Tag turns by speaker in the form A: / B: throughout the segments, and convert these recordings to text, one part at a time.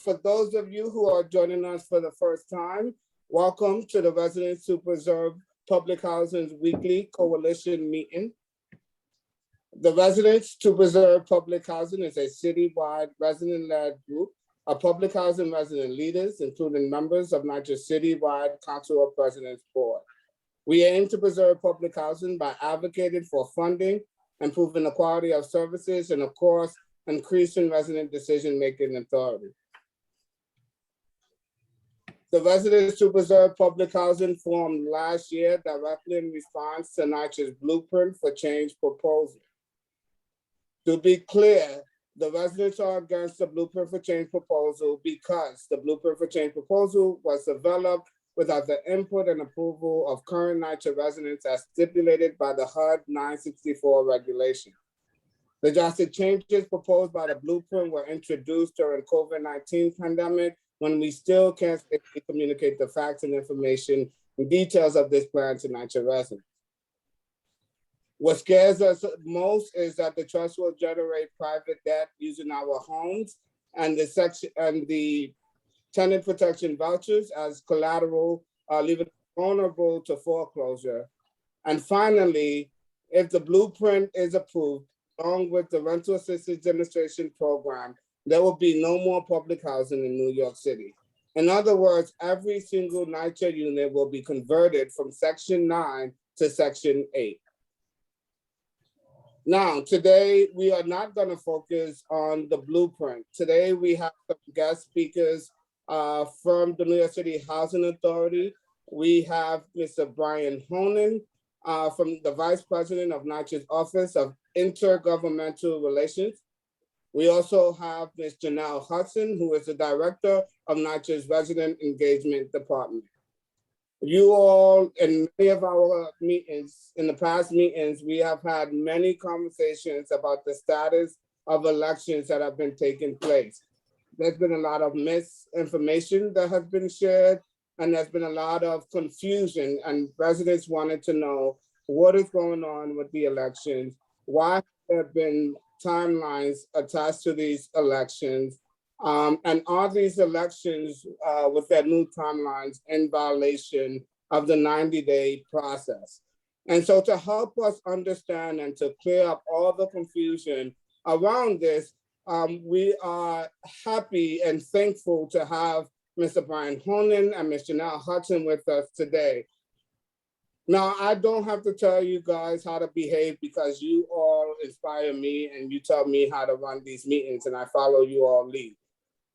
A: For those of you who are joining us for the first time, welcome to the Residents to Preserve Public Housing's weekly coalition meeting. The Residents to Preserve Public Housing is a citywide resident-led group of public housing resident leaders, including members of NYCHA's citywide Council of Presidents Board. We aim to preserve public housing by advocating for funding, improving the quality of services, and of course, increasing resident decision-making authority. The Residents to Preserve Public Housing formed last year directly in response to NYCHA's Blueprint for Change proposal. To be clear, the residents are against the Blueprint for Change proposal because the Blueprint for Change proposal was developed without the input and approval of current NYCHA residents as stipulated by the HUD 964 regulation. The drastic changes proposed by the Blueprint were introduced during COVID-19 pandemic when we still can't safely communicate the facts and information and details of this plan to NYCHA residents. What scares us most is that the trust will generate private debt using our homes and the tenant protection vouchers as collateral, leaving it vulnerable to foreclosure. And finally, if the Blueprint is approved, along with the Rental Assistance Administration program, there will be no more public housing in New York City. In other words, every single NYCHA unit will be converted from Section 9 to Section 8. Now, today, we are not going to focus on the Blueprint. Today, we have some guest speakers from the New York City Housing Authority. We have Mr. Brian Honan, from the Vice President of NYCHA's Office of Intergovernmental Relations. We also have Ms. Janelle Hudson, who is the Director of NYCHA's Resident Engagement Department. You all, in many of our meetings, in the past meetings, we have had many conversations about the status of elections that have been taking place. There's been a lot of misinformation that has been shared, and there's been a lot of confusion, and residents wanted to know what is going on with the elections, why there have been timelines attached to these elections, and are these elections with their new timelines in violation of the 90-day process? And so to help us understand and to clear up all the confusion around this, we are happy and thankful to have Mr. Brian Honan and Ms. Janelle Hudson with us today. Now, I don't have to tell you guys how to behave because you all inspire me and you tell me how to run these meetings and I follow you all lead.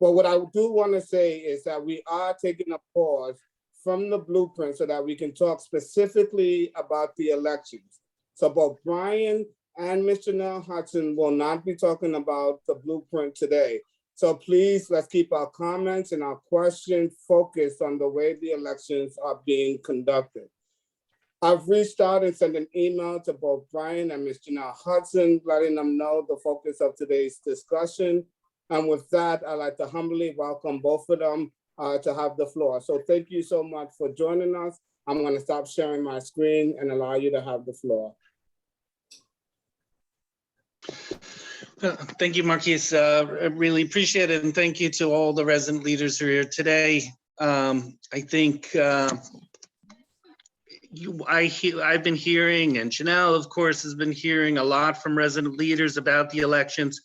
A: But what I do want to say is that we are taking a pause from the Blueprint so that we can talk specifically about the elections. So both Brian and Ms. Janelle Hudson will not be talking about the Blueprint today. So please, let's keep our comments and our questions focused on the way the elections are being conducted. I've reached out and sent an email to both Brian and Ms. Janelle Hudson, letting them know the focus of today's discussion. And with that, I'd like to humbly welcome both of them to have the floor. So thank you so much for joining us. I'm going to stop sharing my screen and allow you to have the floor.
B: Thank you, Marquise. I really appreciate it. And thank you to all the resident leaders who are here today. I think I've been hearing, and Janelle, of course, has been hearing a lot from resident leaders about the elections.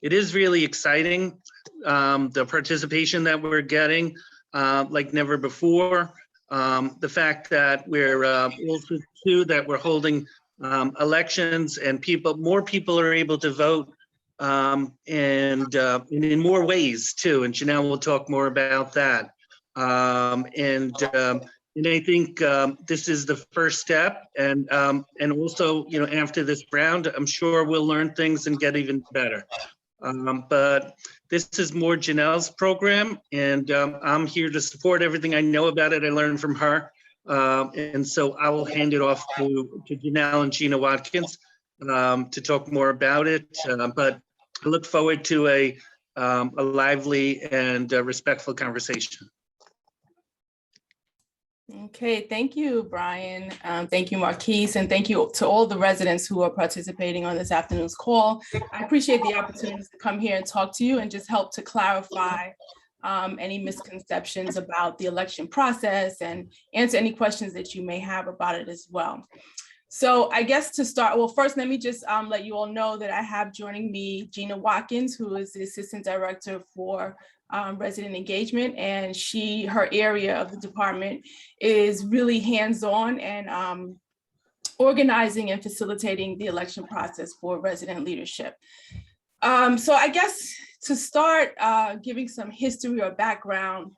B: It is really exciting, the participation that we're getting like never before. The fact that we're also too that we're holding elections and more people are able to vote and in more ways too. And Janelle will talk more about that. And I think this is the first step, and also, you know, after this round, I'm sure we'll learn things and get even better. But this is more Janelle's program, and I'm here to support everything I know about it. I learned from her, and so I will hand it off to Janelle and Gina Watkins to talk more about it. But I look forward to a lively and respectful conversation.
C: Okay, thank you, Brian. Thank you, Marquise, and thank you to all the residents who are participating on this afternoon's call. I appreciate the opportunity to come here and talk to you and just help to clarify any misconceptions about the election process and answer any questions that you may have about it as well. So I guess to start, well, first, let me just let you all know that I have joining me Gina Watkins, who is the Assistant Director for Resident Engagement, and her area of the department is really hands-on and organizing and facilitating the election process for resident leadership. So I guess to start giving some history or background,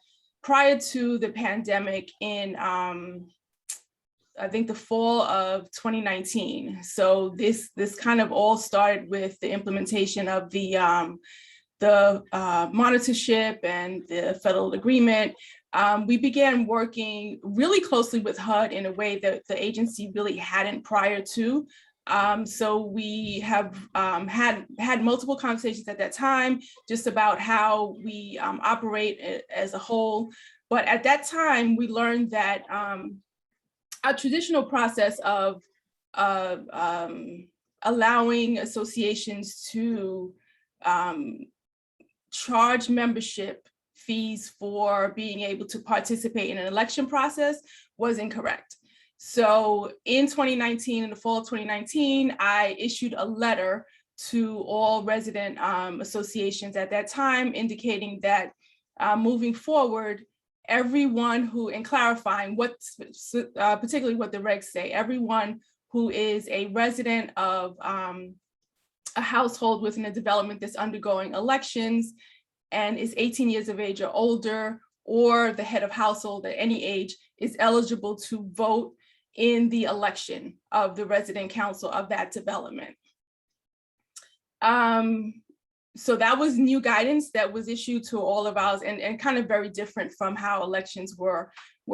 C: prior to the pandemic in I think the fall of 2019. So this kind of all started with the implementation of the monitorship and the federal agreement. We began working really closely with HUD in a way that the agency really hadn't prior to. So we have had multiple conversations at that time just about how we operate as a whole. But at that time, we learned that our traditional process of allowing associations to charge membership fees for being able to participate in an election process was incorrect. So in 2019, in the fall of 2019, I issued a letter to all resident associations at that time, indicating that moving forward, everyone who, and clarifying what, particularly what the regs say, everyone who is a resident of a household within a development that's undergoing elections and is 18 years of age or older, or the head of household at any age, is eligible to vote in the election of the resident council of that development. So that was new guidance that was issued to all of ours and kind of very different from how elections were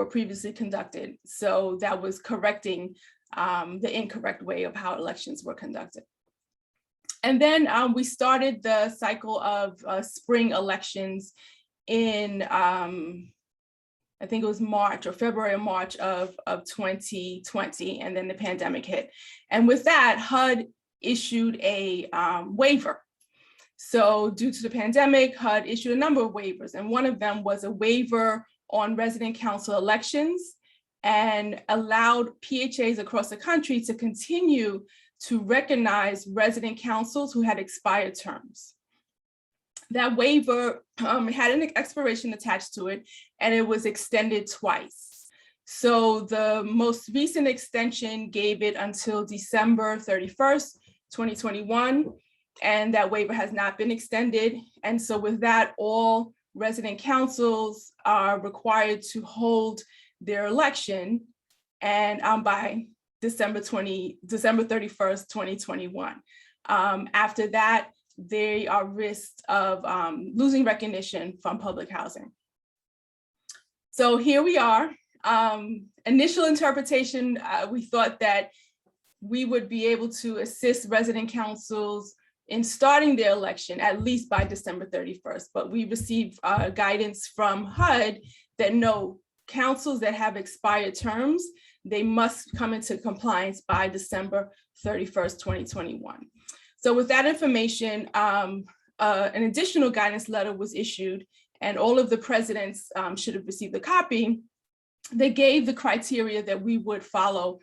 C: previously conducted. So that was correcting the incorrect way of how elections were conducted. And then we started the cycle of spring elections in, I think it was March or February or March of 2020, and then the pandemic hit. And with that, HUD issued a waiver. So due to the pandemic, HUD issued a number of waivers, and one of them was a waiver on resident council elections and allowed PHAs across the country to continue to recognize resident councils who had expired terms. That waiver had an expiration attached to it, and it was extended twice. So the most recent extension gave it until December 31st, 2021. And that waiver has not been extended. And so with that, all resident councils are required to hold their election and by December 31st, 2021. After that, they are risked of losing recognition from public housing. So here we are. Initial interpretation, we thought that we would be able to assist resident councils in starting their election at least by December 31st, but we received guidance from HUD that no, councils that have expired terms, they must come into compliance by December 31st, 2021. So with that information, an additional guidance letter was issued, and all of the presidents should have received a copy. They gave the criteria that we would follow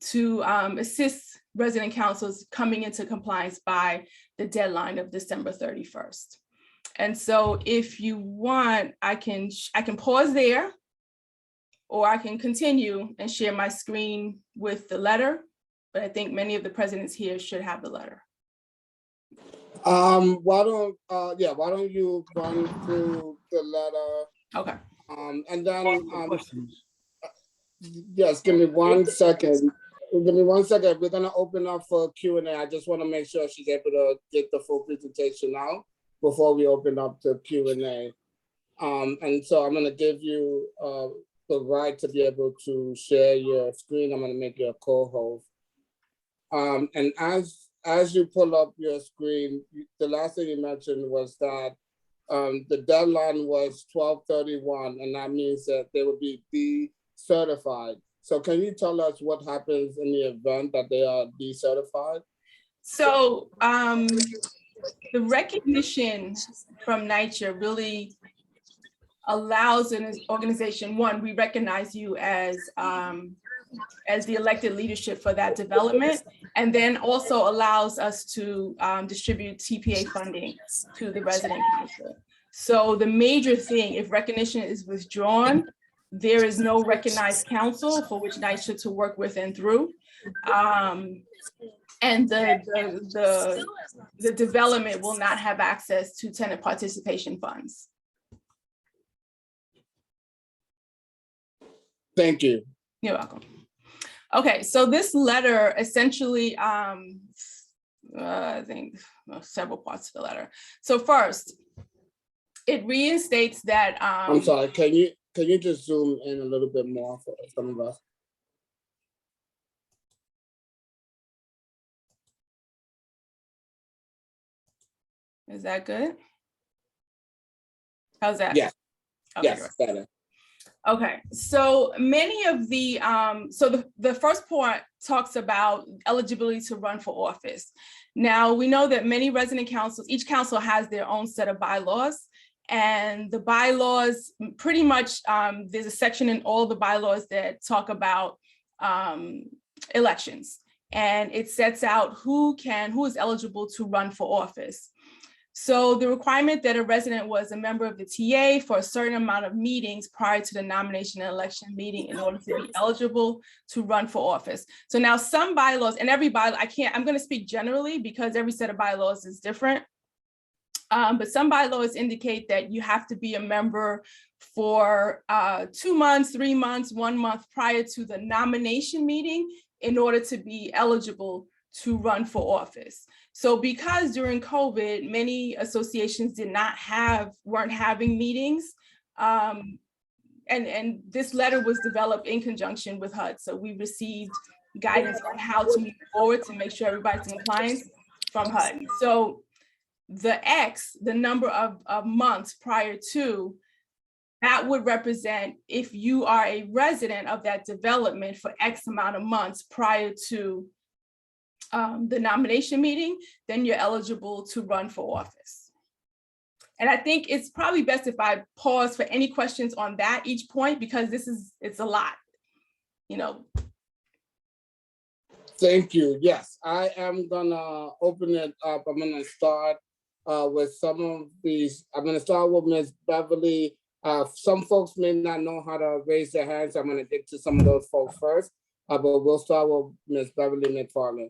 C: to assist resident councils coming into compliance by the deadline of December 31st. And so if you want, I can pause there, or I can continue and share my screen with the letter, but I think many of the presidents here should have the letter.
A: Why don't you run through the letter?
C: Okay.
A: And then yes, give me 1 second. Give me 1 second. We're gonna open up for Q&A. I just want to make sure she's able to get the full presentation out before we open up to Q&A. And so I'm gonna give you the right to be able to share your screen. I'm gonna make you a co-host. And as you pull up your screen, the last thing you mentioned was that the deadline was 12/31, and that means that they will be decertified. So can you tell us what happens in the event that they are decertified?
C: So the recognition from NYCHA really allows an organization, one, we recognize you as the elected leadership for that development, and then also allows us to distribute TPA funding to the resident council. So the major thing, if recognition is withdrawn, there is no recognized council for which NYCHA to work with and through. And the development will not have access to tenant participation funds.
A: Thank you.
C: You're welcome. Okay, so this letter essentially, I think several parts of the letter. So first, it reinstates that.
A: I'm sorry, can you just zoom in a little bit more for some of us?
C: Is that good? How's that?
A: Yes.
C: Okay,
A: Yes,
C: right.
A: better.
C: Okay, so many of the, so the first part talks about eligibility to run for office. Now, we know that many resident councils, each council has their own set of bylaws, and the bylaws pretty much, there's a section in all the bylaws that talk about elections, and it sets out who is eligible to run for office. So the requirement that a resident was a member of the TA for a certain amount of meetings prior to the nomination and election meeting in order to be eligible to run for office. So now some bylaws, and every bylaw, I'm going to speak generally because every set of bylaws is different. But some bylaws indicate that you have to be a member for 2 months, 3 months, 1 month prior to the nomination meeting in order to be eligible to run for office. So because during COVID, many associations weren't having meetings, and this letter was developed in conjunction with HUD. So we received guidance on how to move forward to make sure everybody's in compliance from HUD. So the X, the number of months prior to, that would represent if you are a resident of that development for X amount of months prior to the nomination meeting, then you're eligible to run for office. And I think it's probably best if I pause for any questions on that each point, because it's a lot, you know.
A: Thank you. Yes, I am gonna open it up. I'm gonna start with some of these. I'm gonna start with Ms. Beverly. Some folks may not know how to raise their hands. I'm gonna get to some of those folks first, but we'll start with Ms. Beverly McFarland.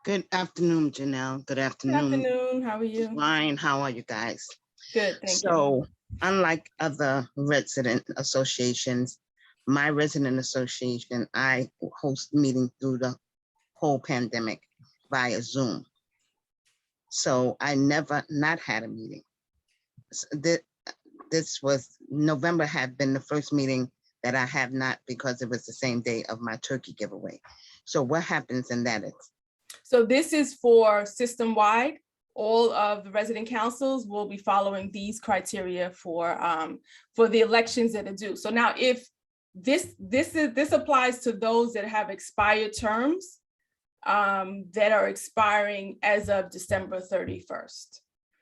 D: Good afternoon, Janelle. Good afternoon.
C: Good afternoon. How are you?
D: Brian, how are you guys?
C: Good, thank you.
D: So, unlike other resident associations, my resident association, I host meetings through the whole pandemic via Zoom. So I never not had a meeting. This was, November had been the first meeting that I have not, because it was the same day of my turkey giveaway. So what happens in that?
C: So this is for system-wide. All of the resident councils will be following these criteria for the elections that are due. So now, if this applies to those that have expired terms that are expiring as of December 31st.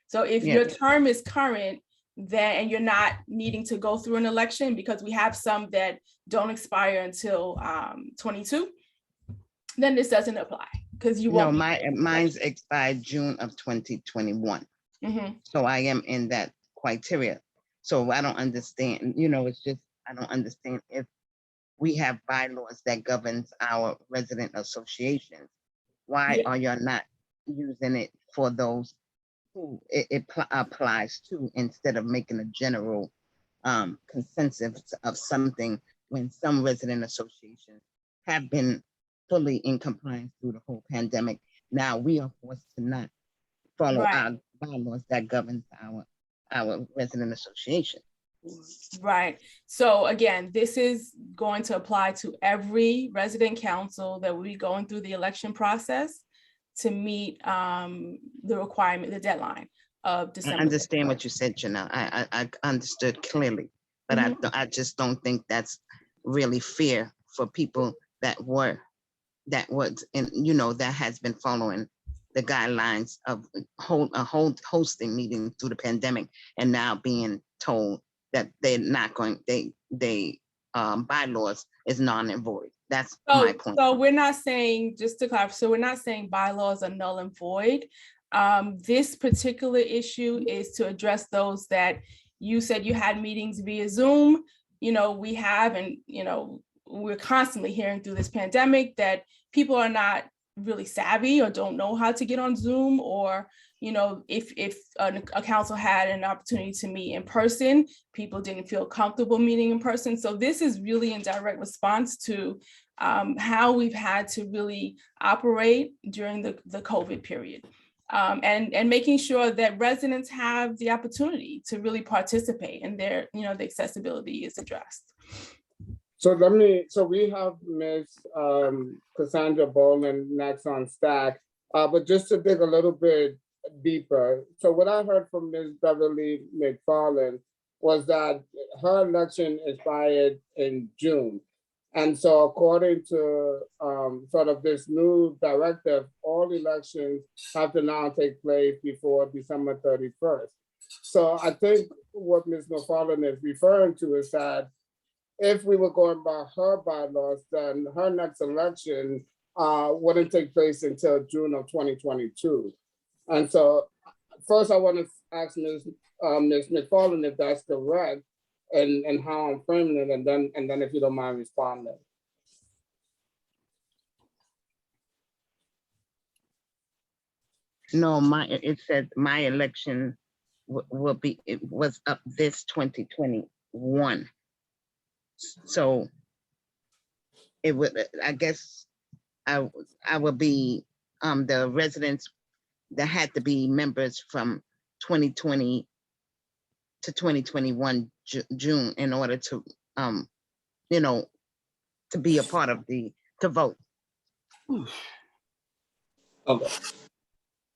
C: So if your term is current, then and you're not needing to go through an election, because we have some that don't expire until 22, then this doesn't apply. Because you won't.
D: No, mine's expired June of 2021.
C: Mm-hmm.
D: So I am in that criteria. So I don't understand, it's just, I don't understand if we have bylaws that governs our resident associations. Why are y'all not using it for those who it applies to, instead of making a general consensus of something, when some resident associations have been fully in compliance through the whole pandemic? Now we are forced to not follow our bylaws that governs our resident association.
C: Right. So again, this is going to apply to every resident council that will be going through the election process to meet the requirement, the deadline of December.
D: I understand what you said, Janelle. I understood clearly, but I just don't think that's really fair for people that was in, that has been following the guidelines of hosting meetings through the pandemic, and now being told that they're not going, bylaws is non and void. That's my point.
C: So we're not saying, just to clarify, so we're not saying bylaws are null and void. This particular issue is to address those that you said you had meetings via Zoom. You know, we have, and, you know, we're constantly hearing through this pandemic that people are not really savvy or don't know how to get on Zoom, or, you know, if a council had an opportunity to meet in person, people didn't feel comfortable meeting in person. So this is really in direct response to how we've had to really operate during the COVID period. And making sure that residents have the opportunity to really participate, and their, you know, the accessibility is addressed.
A: So we have Ms. Cassandra Boland next on stack, but just to dig a little bit deeper. So what I heard from Ms. Beverly McFarland was that her election expired in June. And so according to sort of this new directive, all elections have to now take place before December 31st. So I think what Ms. McFarland is referring to is that if we were going by her bylaws, then her next election wouldn't take place until June of 2022. And so first I want to ask Ms. McFarland if that's correct, and how I'm framing it, and then if you don't mind responding.
D: No, it said my election was up this 2021. So it would, I guess, I would be the residents that had to be members from 2020 to 2021 June in order to you know, to be a part of to vote.
A: Okay.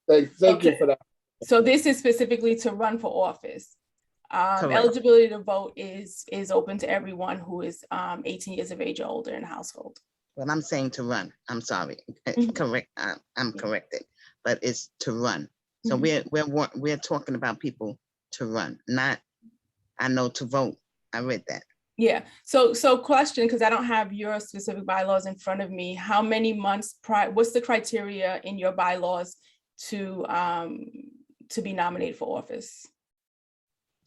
A: Thank you for that.
C: So this is specifically to run for office.
D: Correct.
C: Eligibility to vote is open to everyone who is 18 years of age or older in the household.
D: But I'm saying to run. I'm sorry. Correct. I'm corrected, but it's to run. So we're talking about people to run, not, I know, to vote. I read that.
C: Yeah. So question, because I don't have your specific bylaws in front of me. How many months prior? What's the criteria in your bylaws to be nominated for office?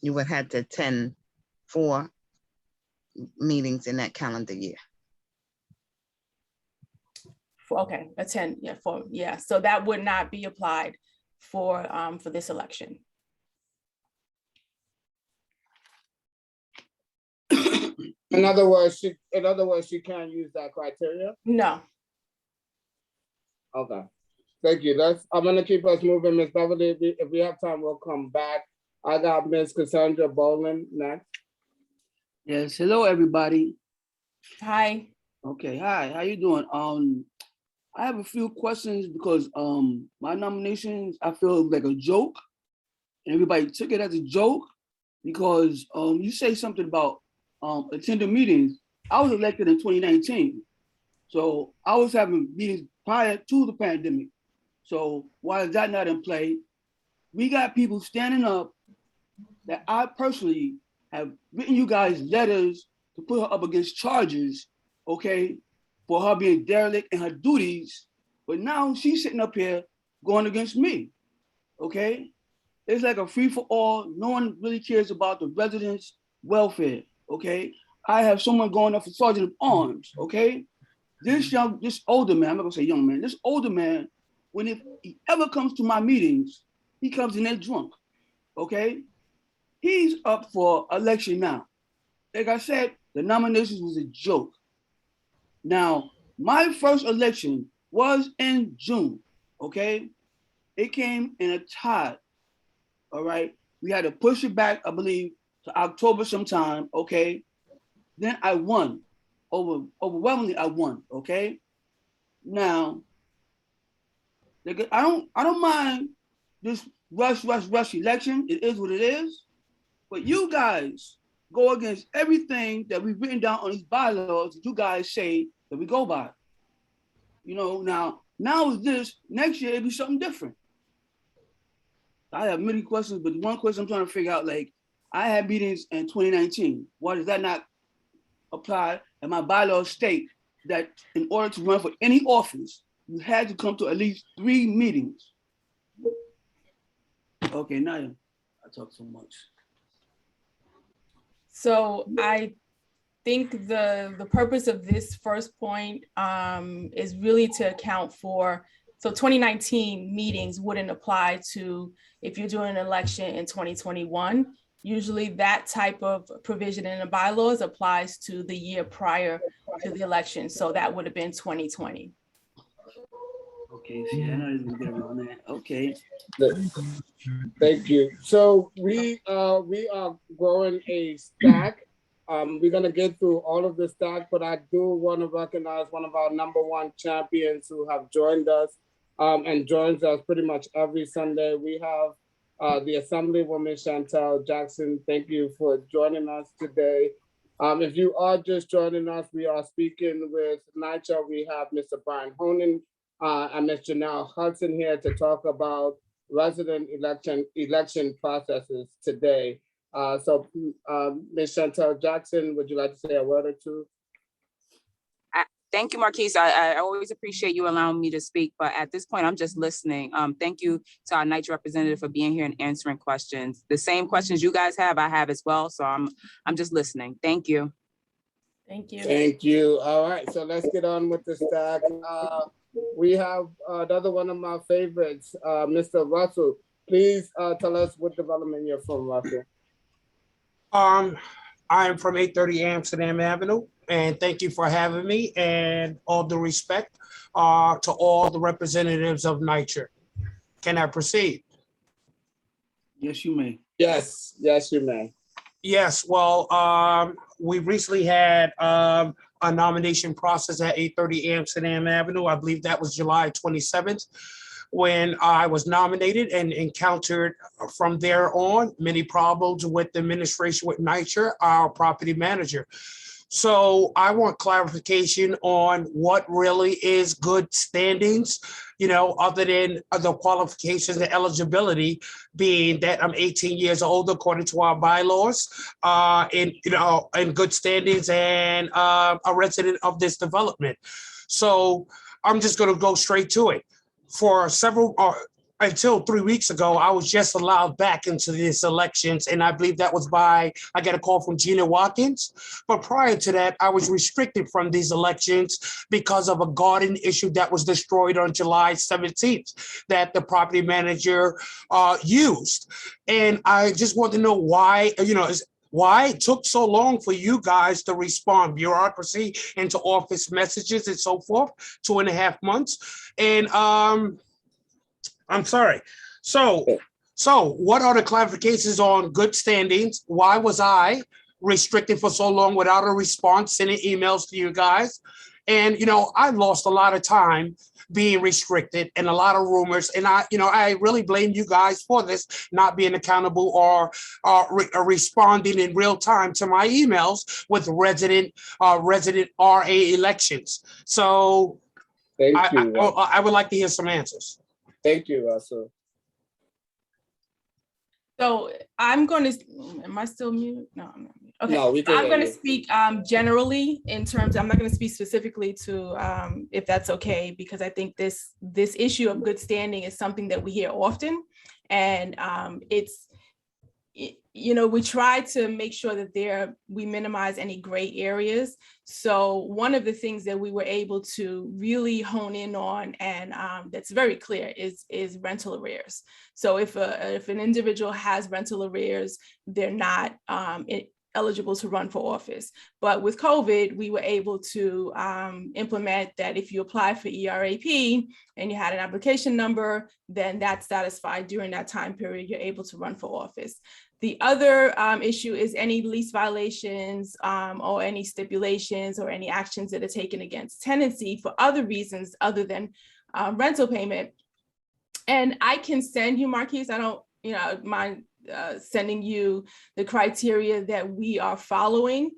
D: You would have to attend 4 meetings in that calendar year.
C: Okay, attend, yeah, 4, yeah. So that would not be applied for this election.
A: In other words, she can't use that criteria?
C: No.
A: Okay. Thank you. I'm gonna keep us moving, Ms. Beverly. If we have time, we'll come back. I got Ms. Cassandra Boland next.
E: Yes, hello everybody.
C: Hi.
E: Okay, hi, how you doing? I have a few questions because my nominations, I feel like a joke. And everybody took it as a joke because you say something about attending meetings. I was elected in 2019. So I was having meetings prior to the pandemic. So why is that not in play? We got people standing up that I personally have written you guys letters to put her up against charges, okay, for her being derelict in her duties, but now she's sitting up here going against me, okay? It's like a free for all. No one really cares about the residents' welfare, okay? I have someone going up for sergeant of arms, okay? This older man, I'm not gonna say young man, this older man, if he ever comes to my meetings, he comes in there drunk, okay? He's up for election now. Like I said, the nominations was a joke. Now, my first election was in June, okay? It came in a tie, all right? We had to push it back, I believe, to October sometime, okay? Then I won. Overwhelmingly, I won, okay? Now, I don't mind this rush election. It is what it is. But you guys go against everything that we've written down on these bylaws that you guys say that we go by. You know, now Now it's this, next year it'll be something different. I have many questions, but one question I'm trying to figure out, like, I had meetings in 2019. Why does that not apply? And my bylaws state that in order to run for any office, you had to come to at least 3 meetings. Okay, now I talk so much.
C: So I think the purpose of this first point is really to account for, so 2019 meetings wouldn't apply to if you're doing an election in 2021. Usually that type of provision in the bylaws applies to the year prior to the election. So that would have been 2020.
E: Okay, see, I know this is gonna get around that. Okay.
A: Thank you. So we are growing a stack. We're gonna get through all of the stack, but I do want to recognize one of our #1 champions who have joined us and joins us pretty much every Sunday. We have the Assemblywoman Janelle Jackson. Thank you for joining us today. If you are just joining us, we are speaking with NYCHA. We have Mr. Brian Honan and Ms. Janelle Hudson here to talk about resident election processes today. So Ms. Janelle Jackson, would you like to say a word or two?
F: Thank you, Marquise. I always appreciate you allowing me to speak, but at this point, I'm just listening. Thank you to our NYCHA representative for being here and answering questions. The same questions you guys have, I have as well. So I'm just listening. Thank you.
C: Thank you.
A: Thank you. All right, so let's get on with the stack. We have another one of my favorites, Mr. Russell. Please tell us what development you're from, Russell.
G: I'm from 830 Amsterdam Avenue, and thank you for having me, and all due respect to all the representatives of NYCHA. Can I proceed?
E: Yes, you may.
A: Yes, yes, you may.
G: Yes, well, we recently had a nomination process at 830 Amsterdam Avenue. I believe that was July 27th. When I was nominated and encountered from there on many problems with the administration with NYCHA, our property manager. So I want clarification on what really is good standings, you know, other than the qualifications and eligibility, being that I'm 18 years old according to our bylaws, in good standings and a resident of this development. So I'm just going to go straight to it. For until 3 weeks ago, I was just allowed back into these elections, and I believe that was I got a call from Gina Watkins. But prior to that, I was restricted from these elections because of a garden issue that was destroyed on July 17th that the property manager used. And I just want to know why, why it took so long for you guys to respond, bureaucracy into office messages and so forth, 2.5 months. And I'm sorry. So what are the clarifications on good standings? Why was I restricted for so long without a response, sending emails to you guys? And, I lost a lot of time being restricted and a lot of rumors. And I really blame you guys for this, not being accountable or responding in real time to my emails with resident RA elections. So
A: Thank you.
G: I would like to hear some answers.
A: Thank you, Russell.
C: So I'm going to, am I still mute? No, I'm not mute. Okay,
A: No,
C: I'm going to speak generally in terms, I'm not going to speak specifically to, if that's okay, because I think this issue of good standing is something that we hear often. And we try to make sure that we minimize any gray areas. So one of the things that we were able to really hone in on, and that's very clear, is rental arrears. So if an individual has rental arrears, they're not eligible to run for office. But with COVID, we were able to implement that if you apply for ERAP and you had an application number, then that's satisfied during that time period, you're able to run for office. The other issue is any lease violations or any stipulations or any actions that are taken against tenancy for other reasons other than rental payment. And I can send you, Marquise, I don't mind sending you the criteria that we are following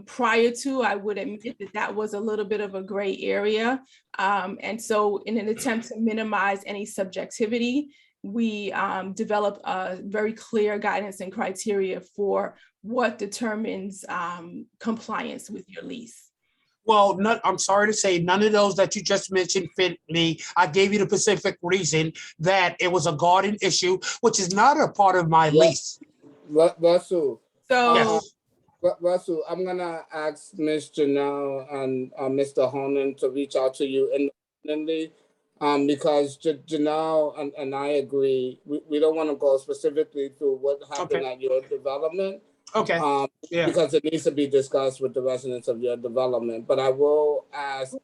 C: Prior to, I would admit that that was a little bit of a gray area. And so in an attempt to minimize any subjectivity, we developed a very clear guidance and criteria for what determines compliance with your lease.
G: Well, I'm sorry to say, none of those that you just mentioned fit me. I gave you the specific reason that it was a garden issue, which is not a part of my lease.
A: Russell.
C: So
G: Yes.
A: Russell, I'm gonna ask Ms. Janelle and Mr. Honan to reach out to you independently, because Janelle and I agree. We don't want to go specifically through what happened at your development.
G: Okay. Yeah.
A: Because it needs to be discussed with the residents of your development. But I will ask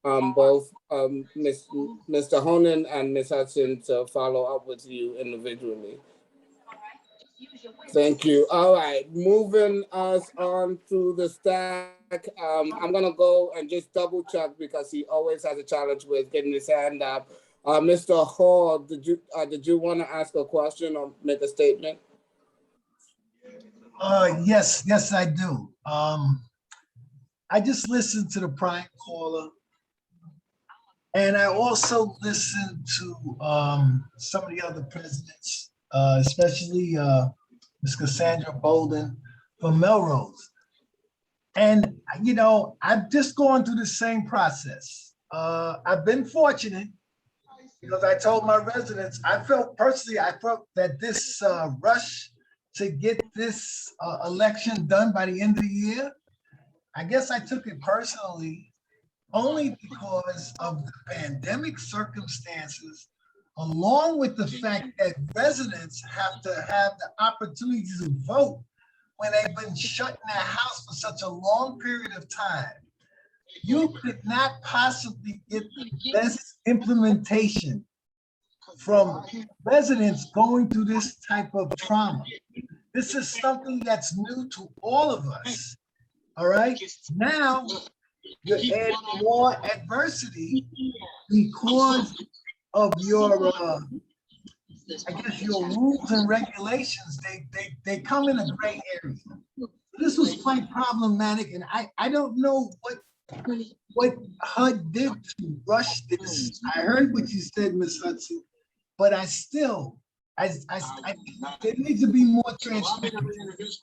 A: both Mr. Honan and Ms. Hudson to follow up with you individually. Thank you. All right, moving us on to the stack. I'm gonna go and just double check because he always has a challenge with getting his hand up. Mr. Hall, did you want to ask a question or make a statement?
H: Yes, I do. I just listened to the prior caller, and I also listened to some of the other presidents, especially Ms. Cassandra Bolden from Melrose. And, you know, I've just gone through the same process. I've been fortunate because I told my residents, I felt that this rush to get this election done by the end of the year, I guess I took it personally only because of the pandemic circumstances, along with the fact that residents have to have the opportunity to vote when they've been shut in their house for such a long period of time. You could not possibly get the best implementation from residents going through this type of trauma. This is something that's new to all of us, all right? Now, you're adding more adversity because of your, I guess your rules and regulations. They come in a gray area. This was quite problematic, and I don't know what HUD did to rush this. I heard what you said, Ms. Hudson, but I there needs to be more transparency.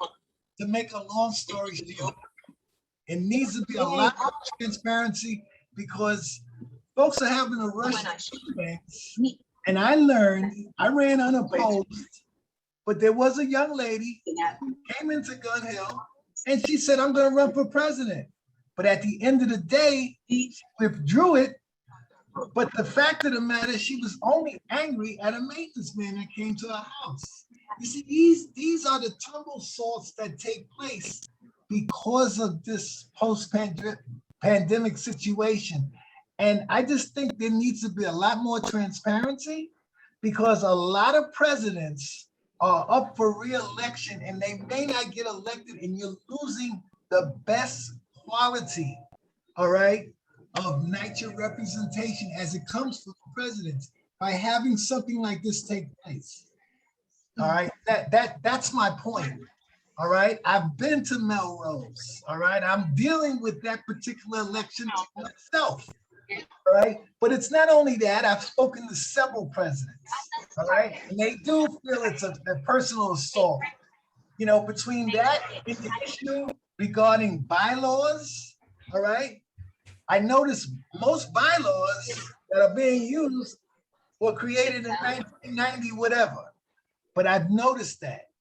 H: To make a long story short, it needs to be a lot of transparency because folks are having a rush to events. And I learned, I ran unopposed, but there was a young lady who came into Gun Hill and she said, I'm gonna run for president. But at the end of the day, she withdrew it. But the fact of the matter, she was only angry at a maintenance man that came to her house. You see, these are the tumble salts that take place because of this post-pandemic situation. And I just think there needs to be a lot more transparency because a lot of presidents are up for re-election and they may not get elected, and you're losing the best quality, all right, of NYCHA representation as it comes from presidents by having something like this take place. All right, that's my point. All right, I've been to Melrose. All right, I'm dealing with that particular election myself. All right, but it's not only that. I've spoken to several presidents. All right, and they do feel it's a personal assault. You know, between that and the issue regarding bylaws. All right, I noticed most bylaws that are being used were created in 1990, whatever. But I've noticed that,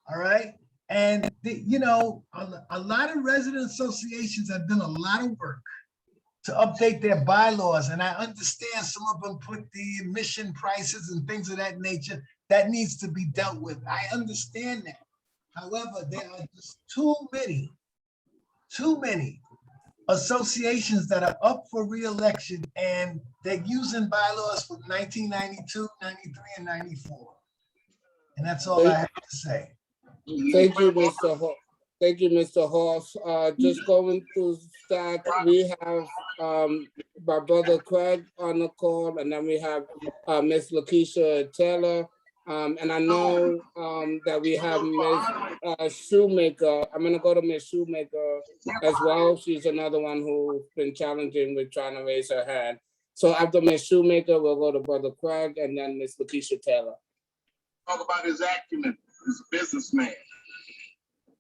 H: all right? And, you know, a lot of resident associations have done a lot of work to update their bylaws. And I understand some of them put the admission prices and things of that nature. That needs to be dealt with. I understand that. However, there are just too many associations that are up for re-election, and they're using bylaws from 1992, 93, and 94. And that's all I have to say.
A: Thank you, Mr. Hall. Thank you, Mr. Hoss. Just going through stack, we have my brother Craig on the call, and then we have Miss Lakeisha Taylor. And I know that we have Miss Shoemaker. I'm gonna go to Miss Shoemaker as well. She's another one who's been challenging with trying to raise her hand. So after Ms. Shoemaker, we'll go to Brother Craig and then Ms. Lakeisha Taylor.
I: Talk about his acumen as a businessman.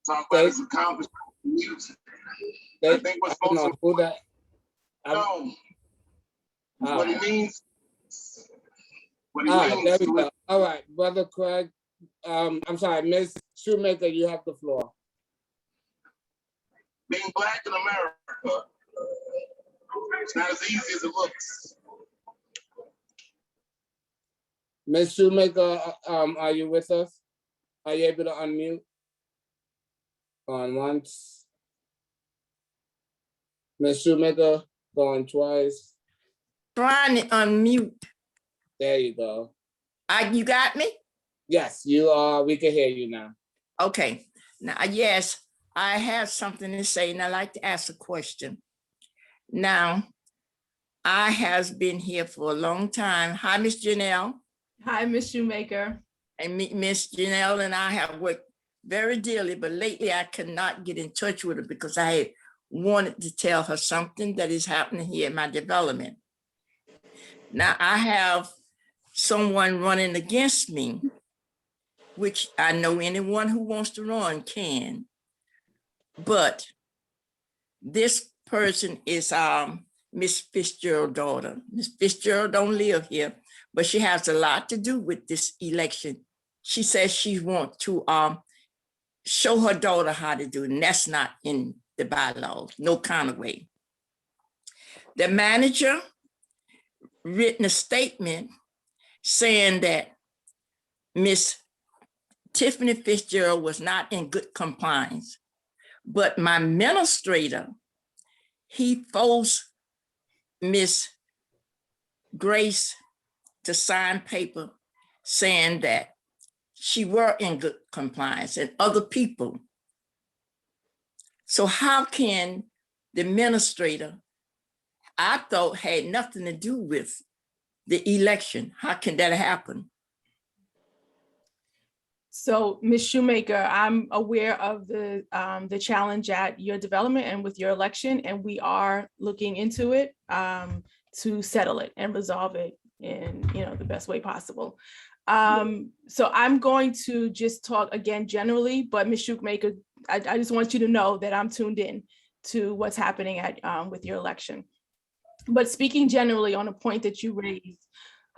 I: Talk about his accomplishments in music. I think what's most important. What he means. What he means.
A: There we go. All right, Brother Craig. I'm sorry, Ms. Shoemaker, you have the floor.
I: Being Black in America, it's not as easy as it looks.
A: Ms. Shoemaker, are you with us? Are you able to unmute? Going once. Ms. Shoemaker, going twice.
J: Trying to unmute.
A: There you go.
J: You got me?
A: Yes, you are. We can hear you now.
J: Okay. Now, yes, I have something to say, and I'd like to ask a question. Now, I have been here for a long time. Hi, Miss Janelle.
C: Hi, Ms. Shoemaker.
J: And Miss Janelle and I have worked very dearly, but lately I cannot get in touch with her because I had wanted to tell her something that is happening here in my development. Now, I have someone running against me, which I know anyone who wants to run can. But this person is Miss Fitzgerald's daughter. Miss Fitzgerald don't live here, but she has a lot to do with this election. She says she wants to show her daughter how to do it, and that's not in the bylaws, no kind of way. The manager written a statement saying that Miss Tiffany Fitzgerald was not in good compliance, but my administrator, he forced Miss Grace to sign paper saying that she were in good compliance and other people. So how can the administrator, I thought had nothing to do with the election, how can that happen?
C: So, Ms. Shoemaker, I'm aware of the challenge at your development and with your election, and we are looking into it to settle it and resolve it in the best way possible. So I'm going to just talk again generally, but Ms. Shoemaker, I just want you to know that I'm tuned in to what's happening at with your election. But speaking generally on a point that you raised,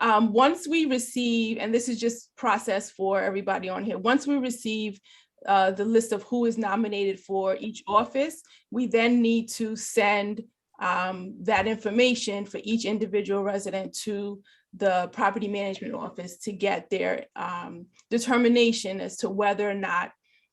C: once we receive, and this is just process for everybody on here, once we receive the list of who is nominated for each office, we then need to send that information for each individual resident to the property management office to get their determination as to whether or not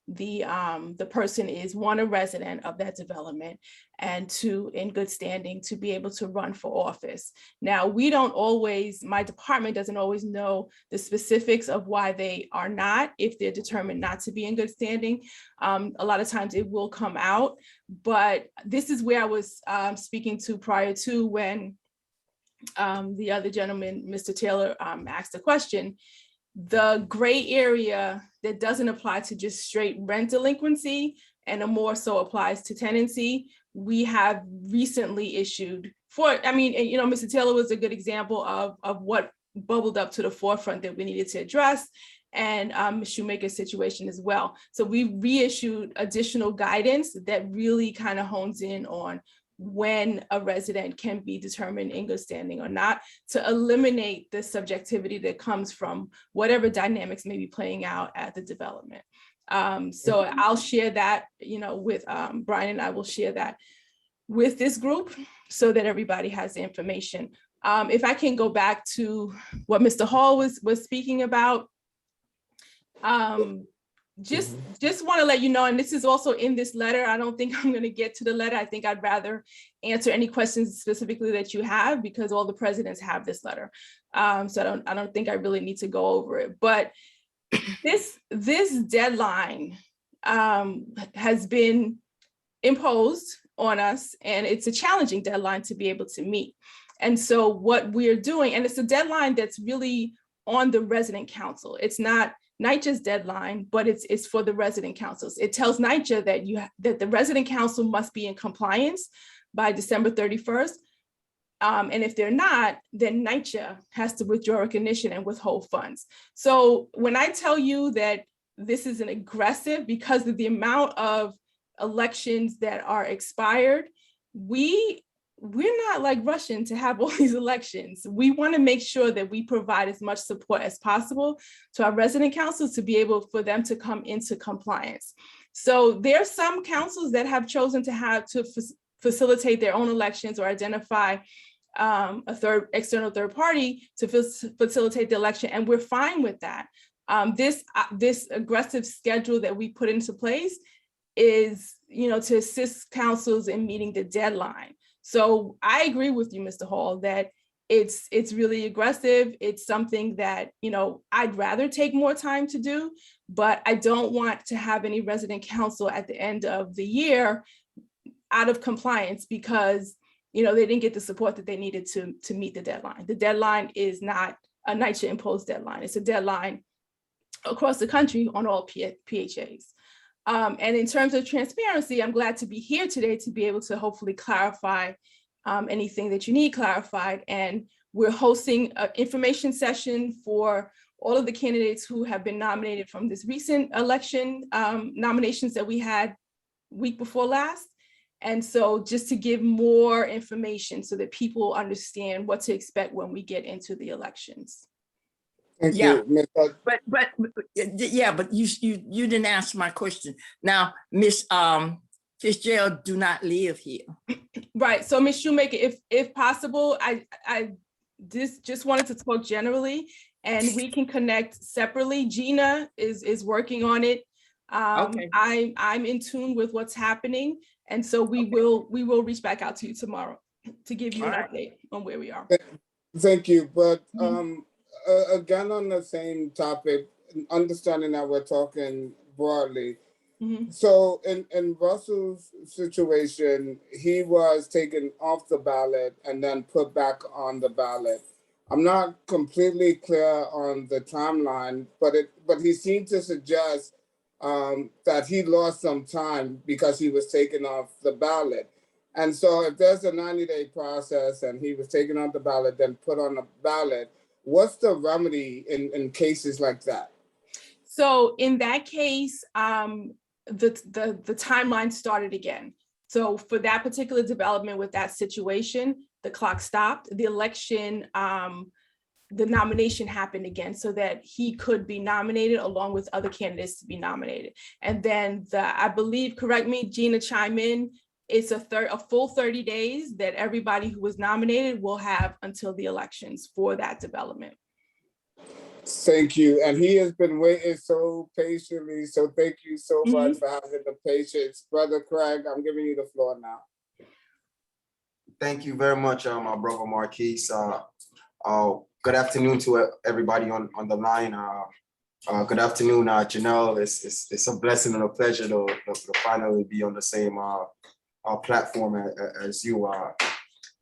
C: the person is, one, a resident of that development, and two, in good standing to be able to run for office. Now, we don't always, my department doesn't always know the specifics of why they are not, if they're determined not to be in good standing. A lot of times it will come out, but this is where I was speaking to prior to when the other gentleman, Mr. Taylor, asked a question. The gray area that doesn't apply to just straight rent delinquency and more so applies to tenancy, we have recently issued for, Mr. Taylor was a good example of what bubbled up to the forefront that we needed to address, and Ms. Shoemaker's situation as well. So we reissued additional guidance that really kind of hones in on when a resident can be determined in good standing or not, to eliminate the subjectivity that comes from whatever dynamics may be playing out at the development. So I'll share that, with Brian, and I will share that with this group so that everybody has the information. If I can go back to what Mr. Hall was speaking about, just want to let you know, and this is also in this letter. I don't think I'm going to get to the letter. I think I'd rather answer any questions specifically that you have, because all the presidents have this letter. So I don't think I really need to go over it. But this deadline has been imposed on us, and it's a challenging deadline to be able to meet. And so what we're doing, and it's a deadline that's really on the resident council. It's not NYCHA's deadline, but it's for the resident councils. It tells NYCHA that the resident council must be in compliance by December 31st. And if they're not, then NYCHA has to withdraw recognition and withhold funds. So when I tell you that this is an aggressive, because of the amount of elections that are expired, we're not like rushing to have all these elections. We want to make sure that we provide as much support as possible to our resident councils to be able for them to come into compliance. So there are some councils that have chosen to facilitate their own elections or identify a external third party to facilitate the election, and we're fine with that. This aggressive schedule that we put into place is, to assist councils in meeting the deadline. So I agree with you, Mr. Hall, that it's really aggressive. It's something that, I'd rather take more time to do, but I don't want to have any resident council at the end of the year out of compliance because, they didn't get the support that they needed to meet the deadline. The deadline is not a NYCHA imposed deadline. It's a deadline across the country on all PHAs. And in terms of transparency, I'm glad to be here today to be able to hopefully clarify anything that you need clarified. And we're hosting an information session for all of the candidates who have been nominated from this recent election nominations that we had week before last. And so just to give more information so that people understand what to expect when we get into the elections.
A: Thank
J: Yeah,
A: you.
J: but you didn't answer my question. Now, Miss Fitzgerald do not live here.
C: Right. So Ms. Shoemaker, if possible, I just wanted to talk generally, and we can connect separately. Gina is working on it.
J: Okay.
C: I'm in tune with what's happening, and so we will reach back out to you tomorrow to give you an update on where we are.
A: Thank you. But again, on the same topic, understanding that we're talking broadly. So in Russell's situation, he was taken off the ballot and then put back on the ballot. I'm not completely clear on the timeline, but he seemed to suggest that he lost some time because he was taken off the ballot. And so if there's a 90-day process and he was taken off the ballot, then put on the ballot, what's the remedy in cases like that?
C: So in that case, the timeline started again. So for that particular development with that situation, the clock stopped. The election, the nomination happened again so that he could be nominated along with other candidates to be nominated. And then I believe, correct me, Gina, chime in, it's a full 30 days that everybody who was nominated will have until the elections for that development.
A: Thank you. And he has been waiting so patiently. So thank you so much for having the patience. Brother Craig, I'm giving you the floor now.
K: Thank you very much, my brother Marquise. Good afternoon to everybody on the line. Good afternoon, Janelle. It's a blessing and a pleasure to finally be on the same platform as you are.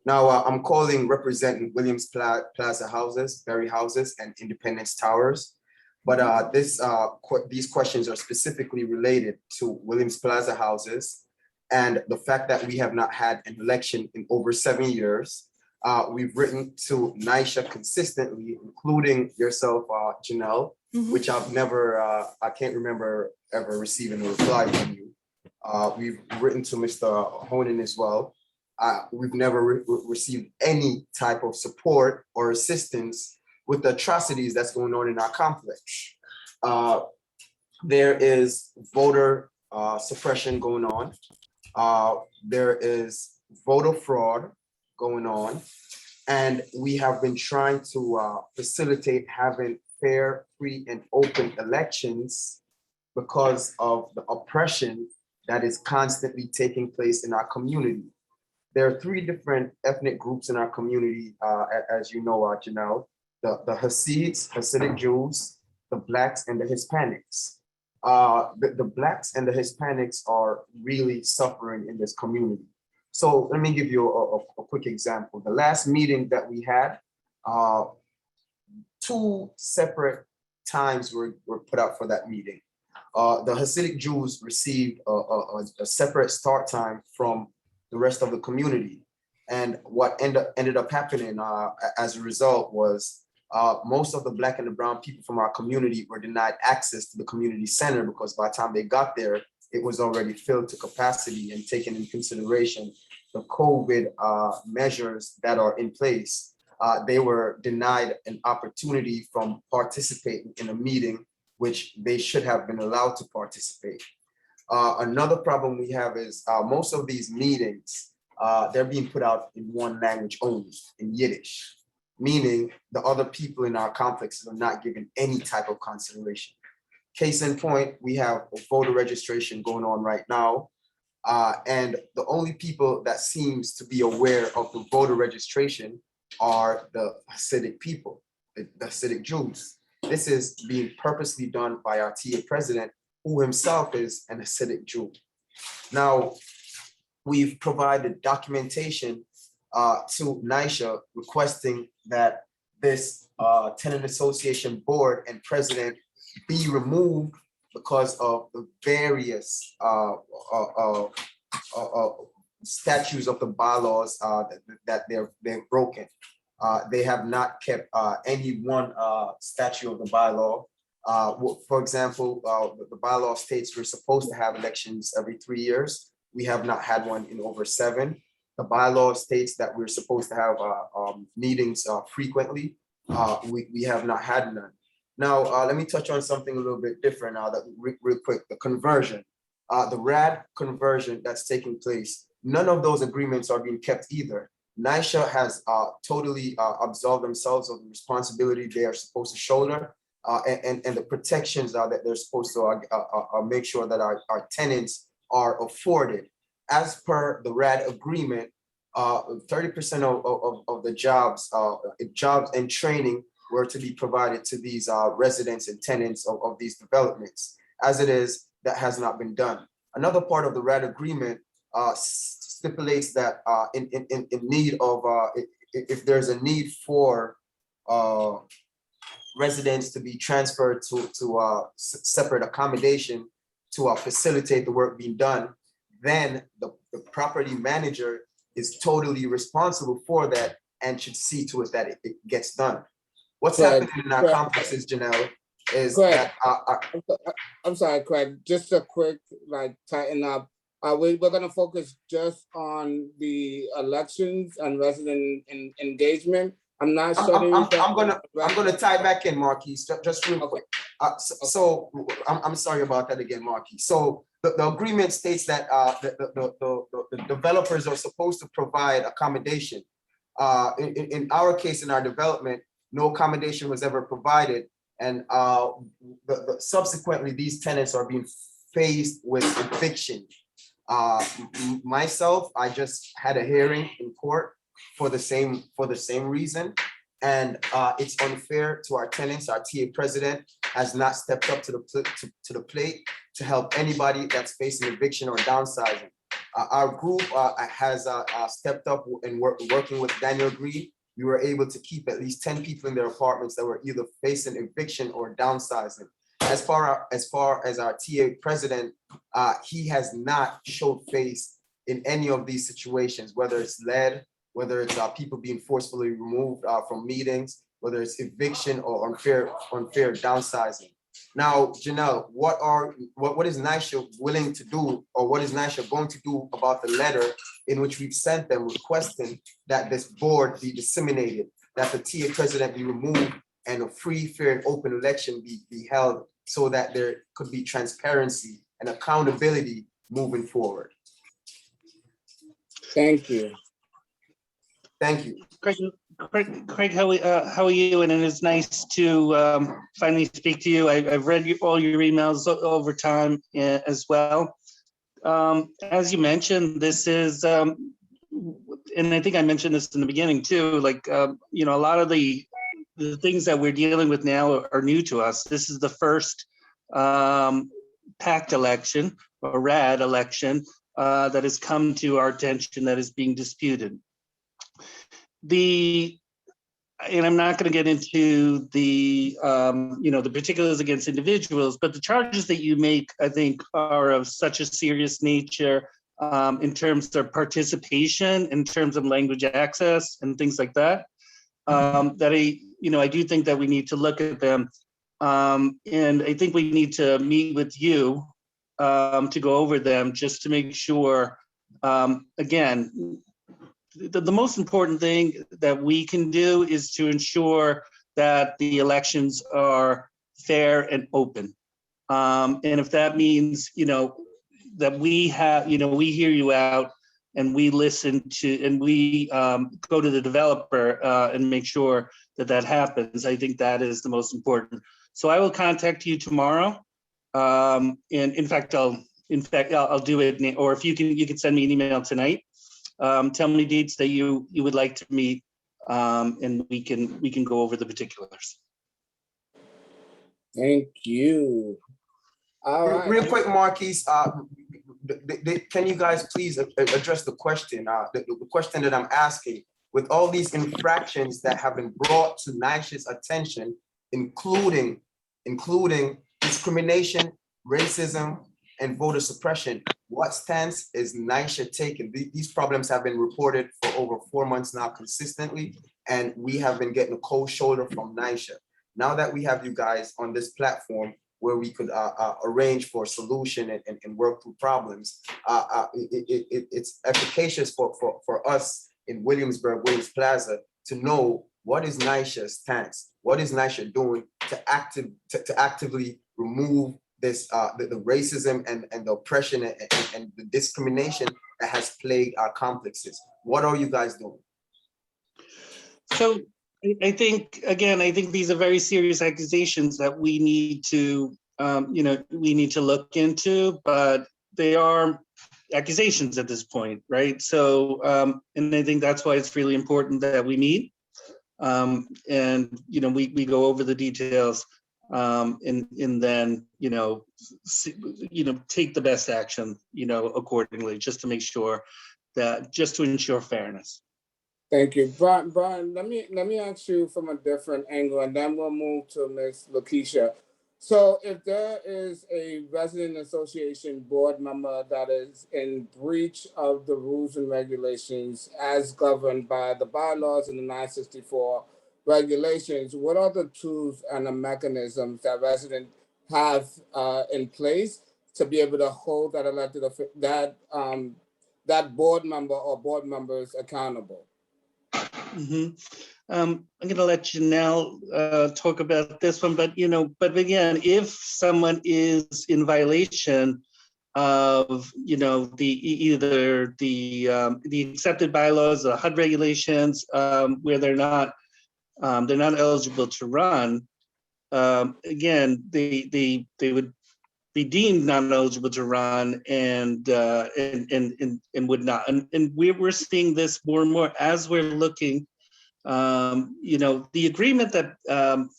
K: Now, I'm calling representing Williams Plaza houses, Berry houses, and Independence Towers. But these questions are specifically related to Williams Plaza houses and the fact that we have not had an election in over 7 years. We've written to NYCHA consistently, including yourself, Janelle, which I've never, I can't remember ever receiving a reply from you. We've written to Mr. Honan as well. We've never received any type of support or assistance with the atrocities that's going on in our complex. There is voter suppression going on. There is voter fraud going on. And we have been trying to facilitate having fair, free, and open elections because of the oppression that is constantly taking place in our community. There are 3 different ethnic groups in our community, as you know, Janelle, the Hasidics, Hasidic Jews, the Blacks, and the Hispanics. The Blacks and the Hispanics are really suffering in this community. So let me give you a quick example. The last meeting that we had, 2 separate times were put out for that meeting. The Hasidic Jews received a separate start time from the rest of the community. And what ended up happening as a result was most of the Black and the brown people from our community were denied access to the community center, because by the time they got there, it was already filled to capacity, and taking into consideration the COVID measures that are in place, they were denied an opportunity from participating in a meeting which they should have been allowed to participate. Another problem we have is most of these meetings, they're being put out in one language only, in Yiddish, meaning the other people in our complexes are not given any type of consideration. Case in point, we have a voter registration going on right now. And the only people that seems to be aware of the voter registration are the Hasidic people, the Hasidic Jews. This is being purposely done by our TA president, who himself is an Hasidic Jew. Now, we've provided documentation to NYCHA requesting that this tenant association board and president be removed because of the various statutes of the bylaws that they've broken. They have not kept any one statute of the bylaw. For example, the bylaw states we're supposed to have elections every 3 years. We have not had one in over 7. The bylaw states that we're supposed to have meetings frequently. We have not had none. Now, let me touch on something a little bit different real quick, the conversion. The RAD conversion that's taking place, none of those agreements are being kept either. NYCHA has totally absolved themselves of the responsibility they are supposed to shoulder and the protections that they're supposed to make sure that our tenants are afforded. As per the RAD agreement, 30% of the jobs and training were to be provided to these residents and tenants of these developments. As it is, that has not been done. Another part of the RAD agreement stipulates that in need of, if there's a need for residents to be transferred to separate accommodation to facilitate the work being done, then the property manager is totally responsible for that and should see to it that it gets done. What's happening in our complexes, Janelle, is that
A: I'm sorry, Craig, just a quick tighten up. We're going to focus just on the elections and resident engagement. I'm not sure.
K: I'm gonna tie back in, Marquise, just real quick. So I'm sorry about that again, Marquise. So the agreement states that the developers are supposed to provide accommodation. In our case, in our development, no accommodation was ever provided, and subsequently these tenants are being faced with eviction. Myself, I just had a hearing in court for the same reason, and it's unfair to our tenants. Our TA president has not stepped up to the plate to help anybody that's facing eviction or downsizing. Our group has stepped up and working with Daniel Green. We were able to keep at least 10 people in their apartments that were either facing eviction or downsizing. As far as our TA president, he has not showed face in any of these situations, whether it's lead, whether it's people being forcefully removed from meetings, whether it's eviction or unfair downsizing. Now, Janelle, what is NYCHA willing to do, or what is NYCHA going to do about the letter in which we've sent them requesting that this board be disseminated, that the TA president be removed, and a free, fair, and open election be held so that there could be transparency and accountability moving forward?
A: Thank you.
K: Thank you.
B: Craig, how are you? And it is nice to finally speak to you. I've read all your emails over time as well. As you mentioned, this is, and I think I mentioned this in the beginning too, a lot of the things that we're dealing with now are new to us. This is the first PACT election or RAD election that has come to our attention that is being disputed. and I'm not going to get into the, the particulars against individuals, but the charges that you make, I think, are of such a serious nature in terms of participation, in terms of language access and things like that, that I do think that we need to look at them. And I think we need to meet with you to go over them just to make sure, again, the most important thing that we can do is to ensure that the elections are fair and open. And if that means, that we have, we hear you out and we listen to, and we go to the developer and make sure that that happens, I think that is the most important. So I will contact you tomorrow. And in fact, I'll do it, or if you can send me an email tonight. Tell me dates that you would like to meet, and we can go over the particulars.
A: Thank you. All right.
K: Real quick, Marquise, can you guys please address the question? The question that I'm asking, with all these infractions that have been brought to NYCHA's attention, including discrimination, racism, and voter suppression, what stance is NYCHA taking? These problems have been reported for over 4 months now consistently, and we have been getting a cold shoulder from NYCHA. Now that we have you guys on this platform where we could arrange for a solution and work through problems, it's efficacious for us in Williams Plaza to know what is NYCHA's stance, what is NYCHA doing to actively remove this the racism and the oppression and the discrimination that has plagued our complexes. What are you guys doing?
B: So I think these are very serious accusations that we need to look into, but they are accusations at this point, right? So and I think that's why it's really important that we meet, and we go over the details, and then take the best action accordingly, just to make sure that, just to ensure fairness.
A: Thank you, Brian. Let me ask you from a different angle, and then we'll move to Ms. NYCHA. So, if there is a resident association board member that is in breach of the rules and regulations as governed by the bylaws and the 964 regulations, what are the tools and the mechanisms that residents have in place to be able to hold that elected that board member or board members accountable?
B: Mm-hmm. I'm going to let Janelle talk about this one, but again, if someone is in violation of either the accepted bylaws, the HUD regulations, where they're not eligible to run, again, they would be deemed not eligible to run and would not. And we're seeing this more and more as we're looking. The agreement that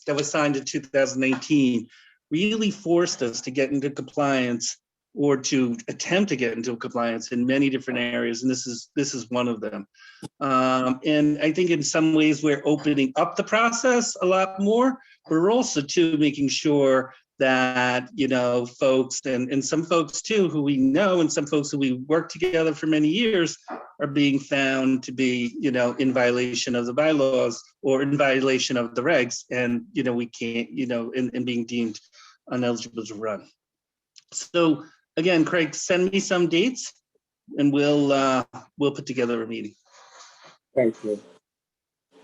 B: was signed in 2019 really forced us to get into compliance, or to attempt to get into compliance in many different areas, and this is one of them. And I think in some ways we're opening up the process a lot more. We're also too making sure that folks and some folks too who we know, and some folks who we worked together for many years, are being found to be in violation of the bylaws or in violation of the regs, and we can't and being deemed ineligible to run. So again, Craig, send me some dates and we'll put together a meeting.
A: Thank you.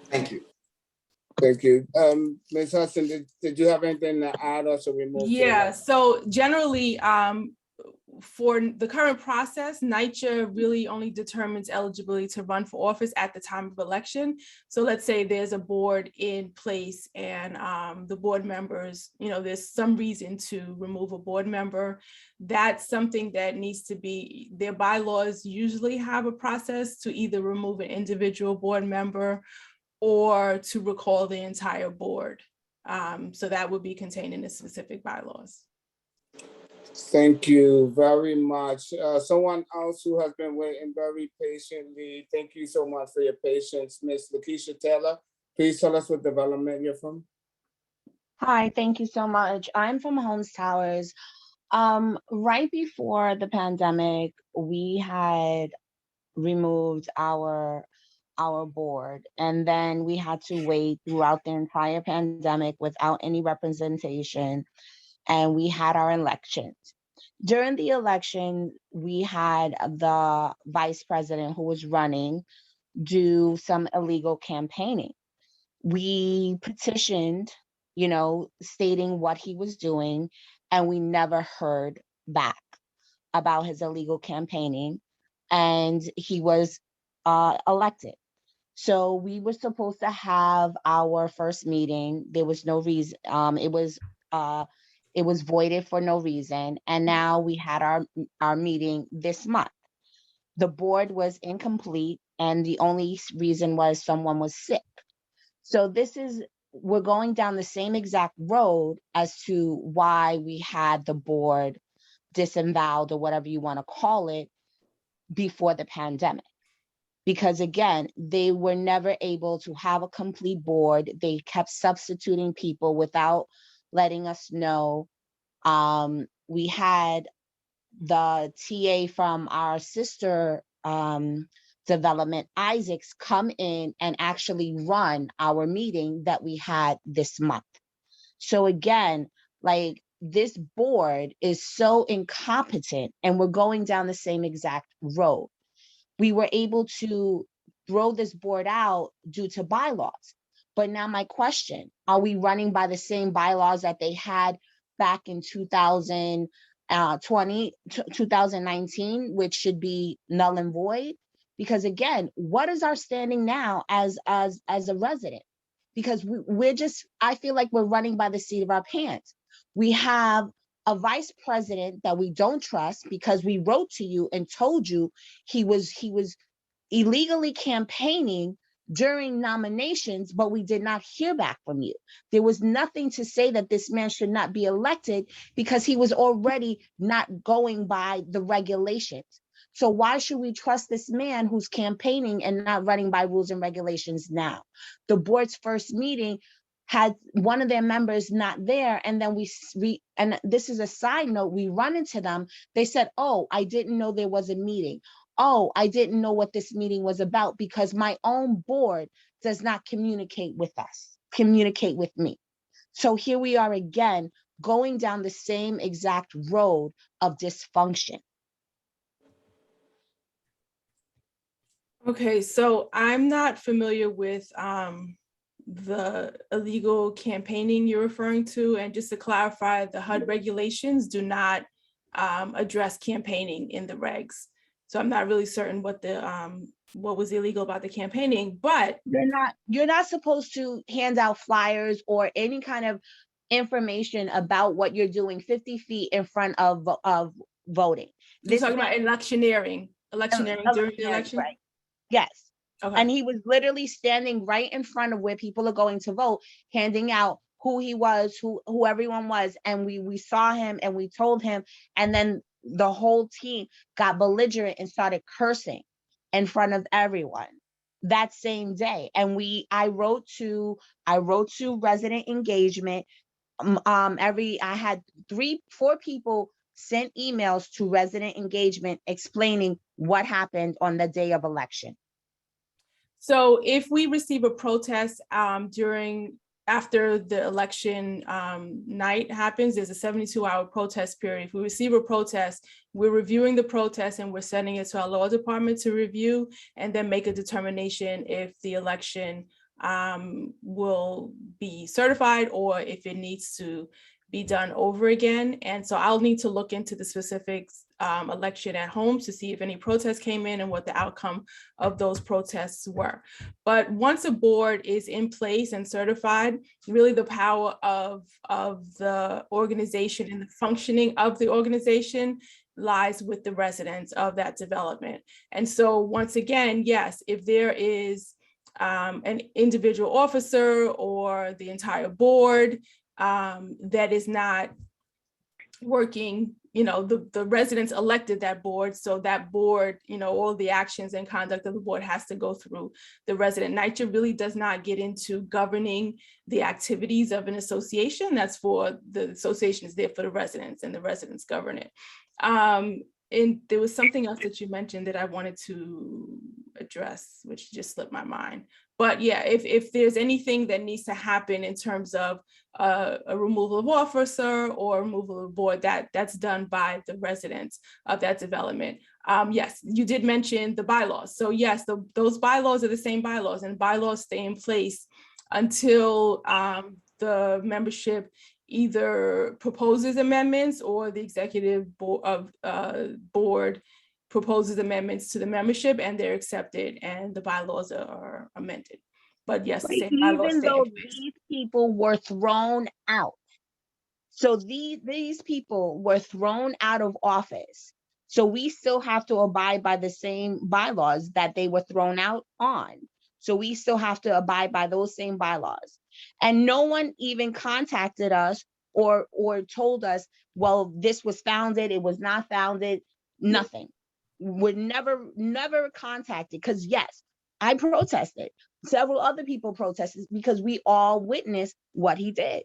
K: Thank you.
A: Thank you. Ms. Hudson, did you have anything to add, or should we move?
C: Yeah, so generally, for the current process, NYCHA really only determines eligibility to run for office at the time of election. So let's say there's a board in place and the board members, there's some reason to remove a board member. That's something that needs to be, their bylaws usually have a process to either remove an individual board member or to recall the entire board. So that would be contained in the specific bylaws.
A: Thank you very much. Someone else who has been waiting very patiently, thank you so much for your patience, Ms. NYCHA Taylor. Please tell us what development you're from.
L: Hi, thank you so much. I'm from Holmes Towers. Right before the pandemic, we had removed our board, and then we had to wait throughout the entire pandemic without any representation, and we had our elections. During the election, we had the vice president who was running do some illegal campaigning. We petitioned, stating what he was doing, and we never heard back about his illegal campaigning, and he was elected. So we were supposed to have our first meeting. There was no reason. It was voided for no reason, and now we had our meeting this month. The board was incomplete, and the only reason was someone was sick. So we're going down the same exact road as to why we had the board disemboweled, or whatever you want to call it, before the pandemic. Because again, they were never able to have a complete board. They kept substituting people without letting us know. We had the TA from our sister development, Isaacs, come in and actually run our meeting that we had this month. So again, like, this board is so incompetent, and we're going down the same exact road. We were able to throw this board out due to bylaws. But now my question, are we running by the same bylaws that they had back in 2019, which should be null and void? Because again, what is our standing now as a resident? Because I feel like we're running by the seat of our pants. We have a vice president that we don't trust, because we wrote to you and told you he was illegally campaigning during nominations, but we did not hear back from you. There was nothing to say that this man should not be elected, because he was already not going by the regulations. So why should we trust this man who's campaigning and not running by rules and regulations now? The board's first meeting had one of their members not there, and then and this is a side note, we run into them. They said, "Oh, I didn't know there was a meeting. Oh, I didn't know what this meeting was about, because my own board does not communicate with me." So here we are again, going down the same exact road of dysfunction.
C: Okay, so I'm not familiar with the illegal campaigning you're referring to. And just to clarify, the HUD regulations do not address campaigning in the regs. So I'm not really certain what was illegal about the campaigning, but
L: you're not supposed to hand out flyers or any kind of information about what you're doing 50 feet in front of voting.
C: You're talking about electioneering during the election?
L: Right. Yes.
C: Okay.
L: And he was literally standing right in front of where people are going to vote, handing out who he was, who everyone was. And we saw him and we told him, and then the whole team got belligerent and started cursing in front of everyone that same day. And I wrote to resident engagement. I had 4 people sent emails to resident engagement explaining what happened on the day of election.
C: So if we receive a protest after the election night happens, there's a 72-hour protest period. If we receive a protest, we're reviewing the protest and we're sending it to our law department to review and then make a determination if the election will be certified or if it needs to be done over again. And so I'll need to look into the specifics election at home to see if any protests came in and what the outcome of those protests were. But once a board is in place and certified, really the power of the organization and the functioning of the organization lies with the residents of that development. And so once again, yes, if there is an individual officer or the entire board that is not working, the residents elected that board. So that board, all the actions and conduct of the board has to go through the resident. NYCHA really does not get into governing the activities of an association. That's for the association is there for the residents, and the residents govern it. And there was something else that you mentioned that I wanted to address, which just slipped my mind. But yeah, if there's anything that needs to happen in terms of a removal of officer or removal of board, that's done by the residents of that development. Yes, you did mention the bylaws. So yes, those bylaws are the same bylaws, and bylaws stay in place until the membership either proposes amendments or the executive board proposes amendments to the membership, and they're accepted and the bylaws are amended. But yes, the same bylaws
L: even
C: stay in
L: though
C: place.
L: these people were thrown out. So these people were thrown out of office. So we still have to abide by the same bylaws that they were thrown out on. So we still have to abide by those same bylaws. And no one even contacted us or told us, well, this was founded, it was not founded, nothing. We're never contacted, because yes, I protested. Several other people protested because we all witnessed what he did.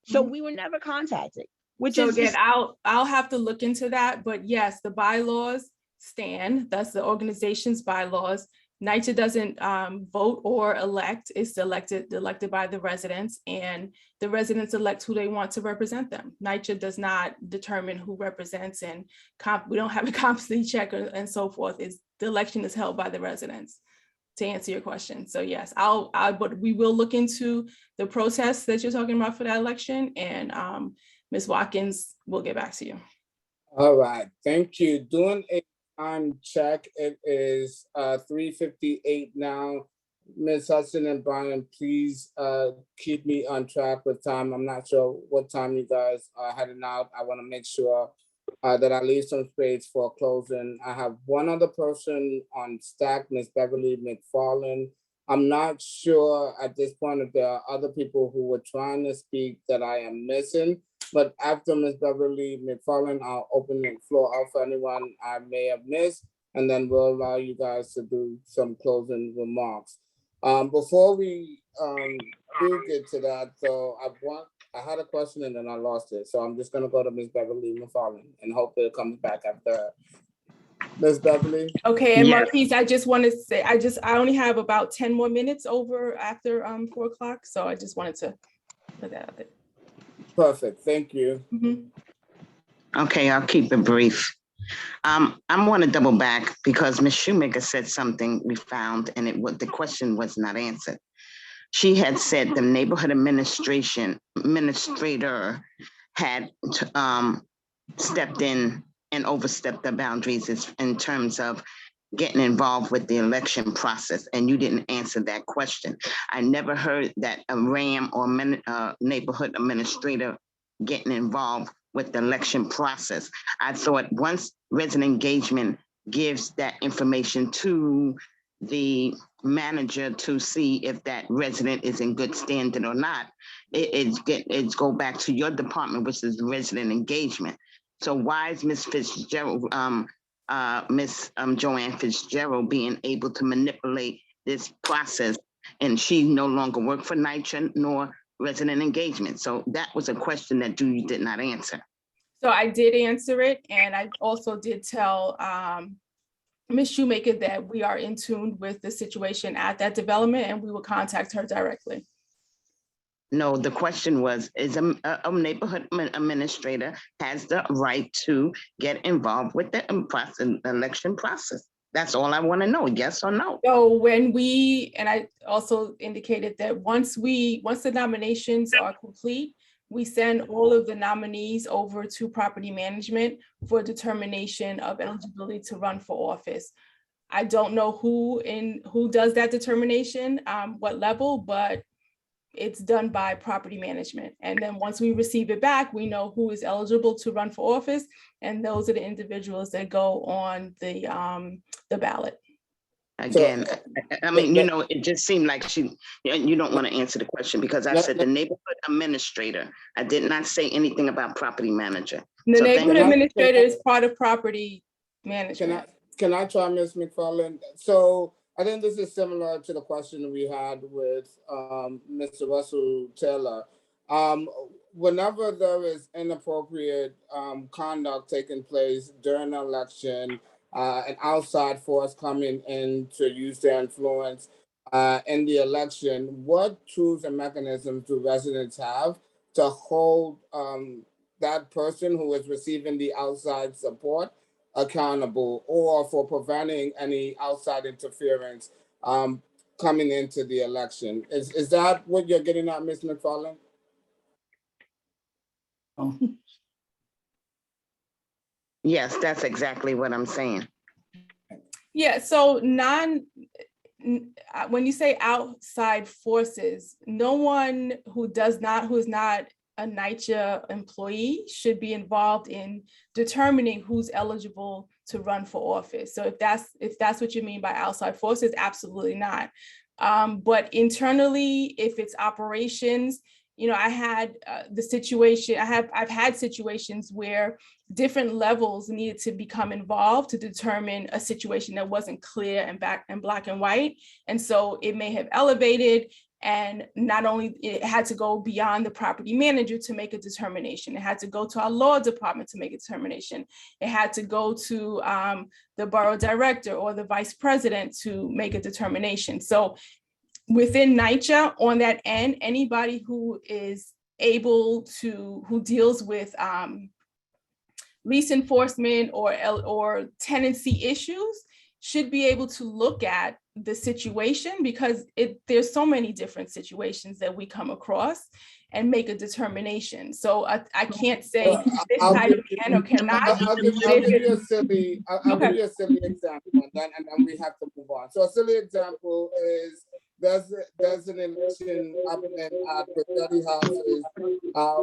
L: So we were never contacted, which
C: so
L: is
C: again,
L: just,
C: I'll have to look into that. But yes, the bylaws stand. That's the organization's bylaws. NYCHA doesn't vote or elect. It's elected by the residents, and the residents elect who they want to represent them. NYCHA does not determine who represents, and we don't have a competency check and so forth. The election is held by the residents, to answer your question. So yes, but we will look into the protests that you're talking about for that election, and Ms. Watkins will get back to you.
A: All right, thank you. Doing a time check. It is 3:58 now. Ms. Hudson and Brian, please keep me on track with time. I'm not sure what time you guys are heading out. I want to make sure that I leave some space for closing. I have one other person on stack, Ms. Beverly McFarland. I'm not sure at this point if there are other people who were trying to speak that I am missing, but after Ms. Beverly McFarland, I'll open the floor up for anyone I may have missed, and then we'll allow you guys to do some closing remarks. Before we do get to that, though, I had a question and then I lost it. So I'm just gonna go to Ms. Beverly McFarland and hope it comes back after Ms. Beverly.
C: Okay, and
B: Yes.
C: Marquise, I just want to say, I only have about 10 more minutes over after 4 o'clock. So I just wanted to put that out there.
A: Perfect, thank you.
D: Okay, I'll keep it brief. I want to double back because Ms. Shoemaker said something we found, and the question was not answered. She had said the neighborhood administrator had stepped in and overstepped the boundaries in terms of getting involved with the election process, and you didn't answer that question. I never heard that a RAM or neighborhood administrator getting involved with the election process. I thought once resident engagement gives that information to the manager to see if that resident is in good standing or not, it's go back to your department, which is resident engagement. So why is Ms. Fitzgerald, Miss Joanne Fitzgerald being able to manipulate this process, and she no longer worked for NYCHA nor resident engagement? So that was a question that you did not answer.
C: So I did answer it, and I also did tell Ms. Shoemaker that we are in tune with the situation at that development, and we will contact her directly.
D: No, the question was, is a neighborhood administrator has the right to get involved with the election process? That's all I want to know, yes or no?
C: So and I also indicated that once the nominations are complete, we send all of the nominees over to property management for determination of eligibility to run for office. I don't know who does that determination, what level, but it's done by property management. And then once we receive it back, we know who is eligible to run for office, and those are the individuals that go on the ballot.
D: Again, I mean, it just seemed like you don't want to answer the question because I said the neighborhood administrator. I did not say anything about property manager.
C: The
D: So
C: neighborhood
D: thank you.
C: administrator is part of property management.
A: Can I try, Ms. McFarland? So I think this is similar to the question we had with Mr. Russell Taylor. Whenever there is inappropriate conduct taking place during an election, an outside force coming in to use their influence in the election, what tools and mechanisms do residents have to hold that person who is receiving the outside support accountable, or for preventing any outside interference coming into the election? Is that what you're getting at, Ms. McFarland?
D: Yes, that's exactly what I'm saying.
C: Yeah, so when you say outside forces, no one who is not a NYCHA employee should be involved in determining who's eligible to run for office. So if that's what you mean by outside forces, absolutely not. But internally, if it's operations, I had I've had situations where different levels needed to become involved to determine a situation that wasn't clear and black and white. And so it may have elevated, and not only it had to go beyond the property manager to make a determination, it had to go to our law department to make a determination. It had to go to the borough director or the vice president to make a determination. So within NYCHA, on that end, anybody who is able to, who deals with lease enforcement or tenancy issues should be able to look at the situation, because there's so many different situations that we come across, and make a determination. So I can't say this item can or cannot.
A: I'll give you a silly example, and then we have to move on. So a silly example is there's an election up at the Study Houses,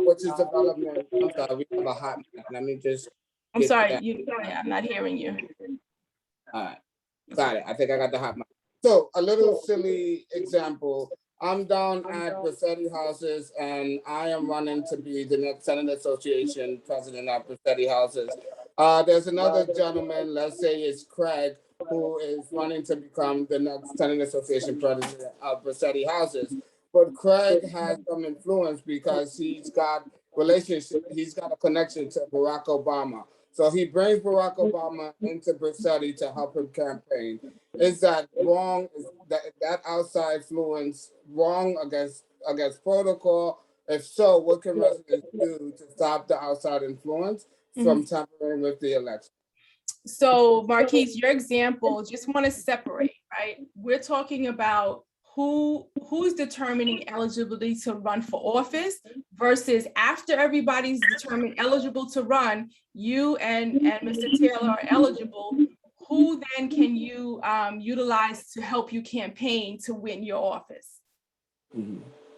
A: which is development. I'm sorry, we have a hot mic. Let me just.
C: I'm sorry, I'm not hearing you.
A: All right, got it. I think I got the hot mic. So a little silly example. I'm down at Bracetti Houses, and I am running to be the next Senate Association president at Bracetti Houses. There's another gentleman, let's say it's Craig, who is running to become the next Senate Association president of Bracetti Houses. But Craig has some influence because he's got a connection to Barack Obama. So he brings Barack Obama into Bracetti to help him campaign. Is that wrong? Is that outside influence wrong against protocol? If so, what can residents do to stop the outside influence from tampering with the election?
C: So Marquise, your example, just want to separate, right? We're talking about who's determining eligibility to run for office versus after everybody's determined eligible to run, you and Mr. Taylor are eligible. Who then can you utilize to help you campaign to win your office?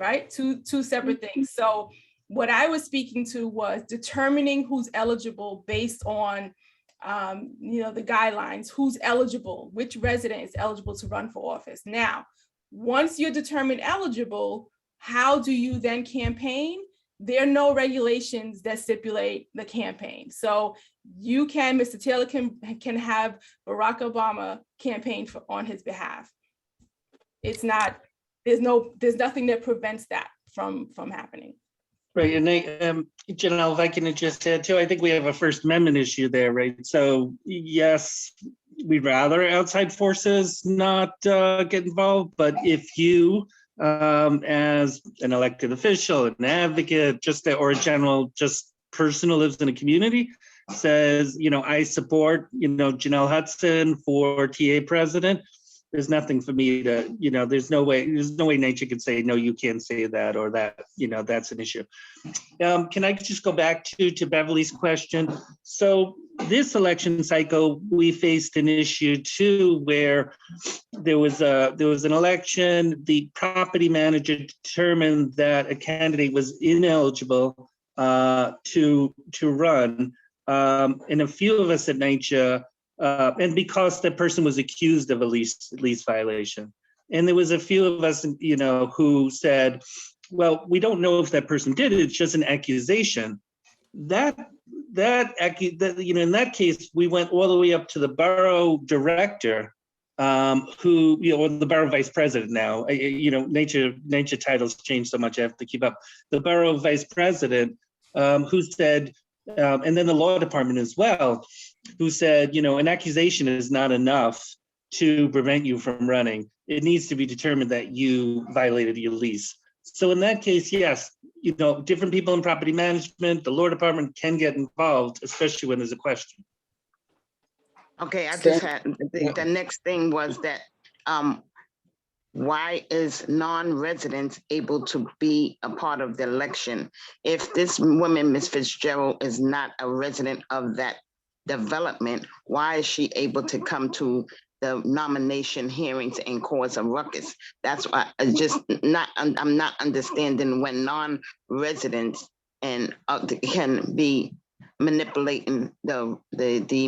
C: Right? Two separate things. So what I was speaking to was determining who's eligible based on the guidelines, who's eligible, which resident is eligible to run for office. Now, once you're determined eligible, how do you then campaign? There are no regulations that stipulate the campaign. So Mr. Taylor can have Barack Obama campaign on his behalf. There's nothing that prevents that from happening.
B: Right, and Janelle, if I can just add too, I think we have a First Amendment issue there, right? So yes, we'd rather outside forces not get involved, but if you, as an elected official, an advocate, or a general just person who lives in a community, says, I support, Janelle Hudson for TA president, there's nothing for me to, there's no way NYCHA could say, no, you can't say that, or that, that's an issue. Can I just go back to Beverly's question? So this election cycle, we faced an issue too, where there was an election, the property manager determined that a candidate was ineligible to run. And a few of us at NYCHA, and because that person was accused of a lease violation. And there was a few of us, who said, well, we don't know if that person did it, it's just an accusation. That in that case, we went all the way up to the borough director, who, or the borough vice president now. NYCHA titles change so much, I have to keep up. The borough vice president, who said, and then the law department as well, who said, an accusation is not enough to prevent you from running. It needs to be determined that you violated your lease. So in that case, yes, different people in property management, the law department can get involved, especially when there's a question.
D: Okay, I just had, the next thing was that, why is non-residents able to be a part of the election? If this woman, Ms. Fitzgerald, is not a resident of that development, why is she able to come to the nomination hearings and cause a ruckus? That's why I'm not understanding when non-residents and can be manipulating the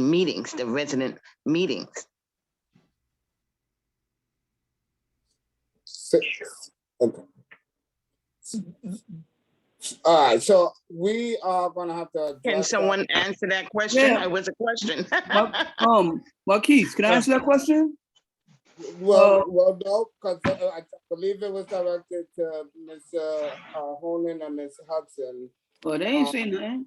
D: meetings, the resident meetings.
A: Okay. All right, so we are gonna have to.
D: Can someone answer that question?
E: Yeah.
D: It was a question.
E: Marquise, can I answer that question?
A: Well, no, because I believe it was directed to Ms. Honan and Ms. Hudson.
E: Well, they ain't saying nothing.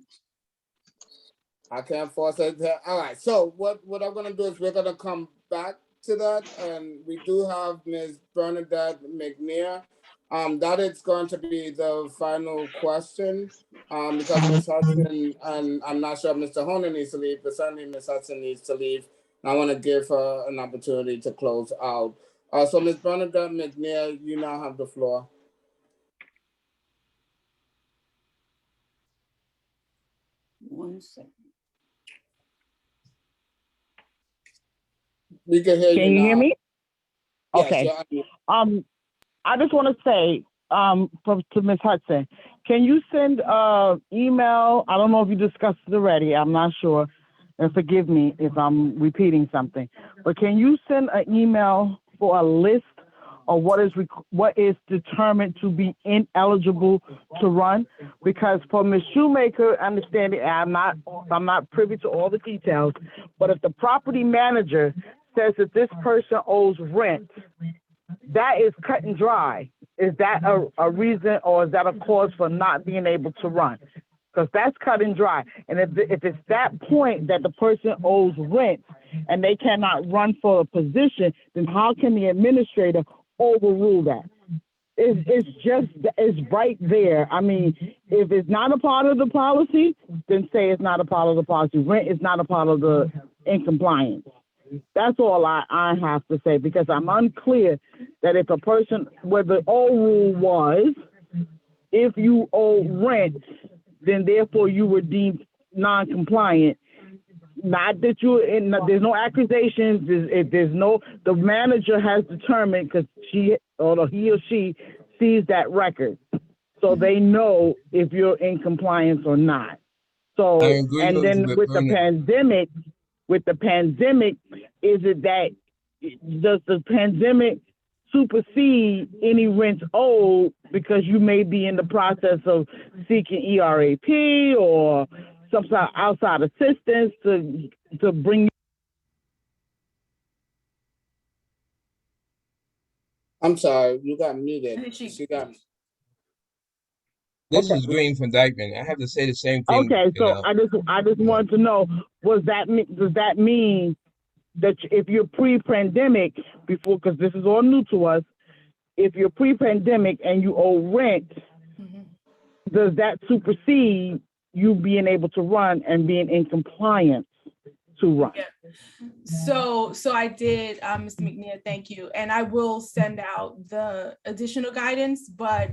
A: I can't force it. All right, so what I'm gonna do is we're gonna come back to that, and we do have Ms. Bernadette McNair. That is going to be the final question, because Ms. Hudson, and I'm not sure if Mr. Honan needs to leave, but certainly Ms. Hudson needs to leave. I want to give her an opportunity to close out. So Ms. Bernadette McNair, you now have the floor.
E: One second.
A: We can hear you now.
M: Can you hear me?
A: Yes,
M: Okay. I just want to say to Ms. Hudson, can you send email? I don't know if you discussed it already. I'm not sure. And forgive me if I'm repeating something. But can you send an email for a list of what is determined to be ineligible to run? Because for Ms. Shoemaker, understanding, I'm not privy to all the details, but if the property manager says that this person owes rent, that is cut and dry. Is that a reason, or is that a cause for not being able to run? Because that's cut and dry. And if it's that point that the person owes rent and they cannot run for a position, then how can the administrator overrule that? It's right there. I mean, if it's not a part of the policy, then say it's not a part of the policy. Rent is not a part of the in compliance. That's all I have to say, because I'm unclear that if a person, where the old rule was, if you owe rent, then therefore you were deemed non-compliant. Not that there's no accusations. The manager has determined, because he or she sees that record, so they know if you're in compliance or not. So, and then with the pandemic, is it that, does the pandemic supersede any rents owed because you may be in the process of seeking ERAP or some sort of outside assistance to bring?
A: I'm sorry, you got muted. She got me.
N: This is Green from Dykeman. I have to say the same thing.
M: Okay, so I just wanted to know, does that mean that if you're pre-pandemic, before, because this is all new to us, if you're pre-pandemic and you owe rent, does that supersede you being able to run and being in compliance to run?
C: Yeah. So I did, Mr. McNair, thank you. And I will send out the additional guidance, but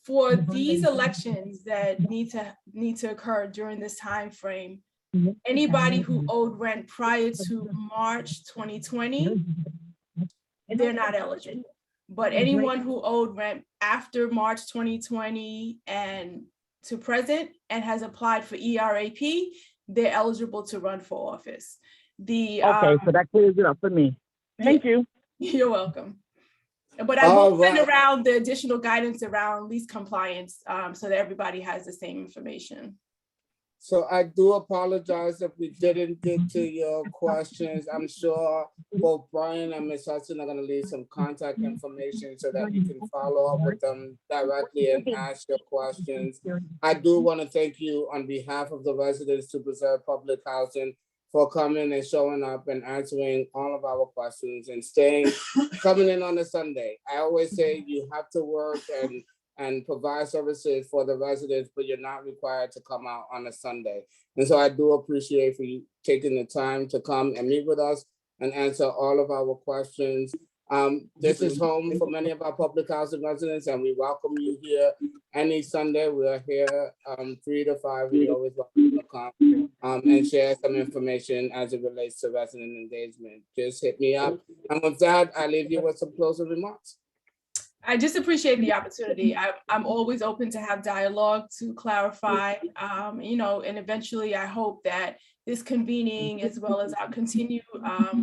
C: for these elections that need to occur during this time frame, anybody who owed rent prior to March 2020, they're not eligible. But anyone who owed rent after March 2020 and to present and has applied for ERAP, they're eligible to run for office.
M: Okay, so that clears it up for me. Thank you.
C: You're welcome. But I will send around the additional guidance around lease compliance so that everybody has the same information.
A: So I do apologize if we didn't get to your questions. I'm sure both Brian and Ms. Hudson are going to leave some contact information so that you can follow up with them directly and ask your questions. I do want to thank you on behalf of the residents to Preserve Public Housing for coming and showing up and answering all of our questions and coming in on a Sunday. I always say you have to work and provide services for the residents, but you're not required to come out on a Sunday. And so I do appreciate for you taking the time to come and meet with us and answer all of our questions. This is home for many of our public housing residents, and we welcome you here any Sunday. We are here 3 to 5. We always welcome you to come and share some information as it relates to resident engagement. Just hit me up. And with that, I leave you with some closing remarks.
C: I just appreciate the opportunity. I'm always open to have dialogue, to clarify, and eventually I hope that this convening as well as our continued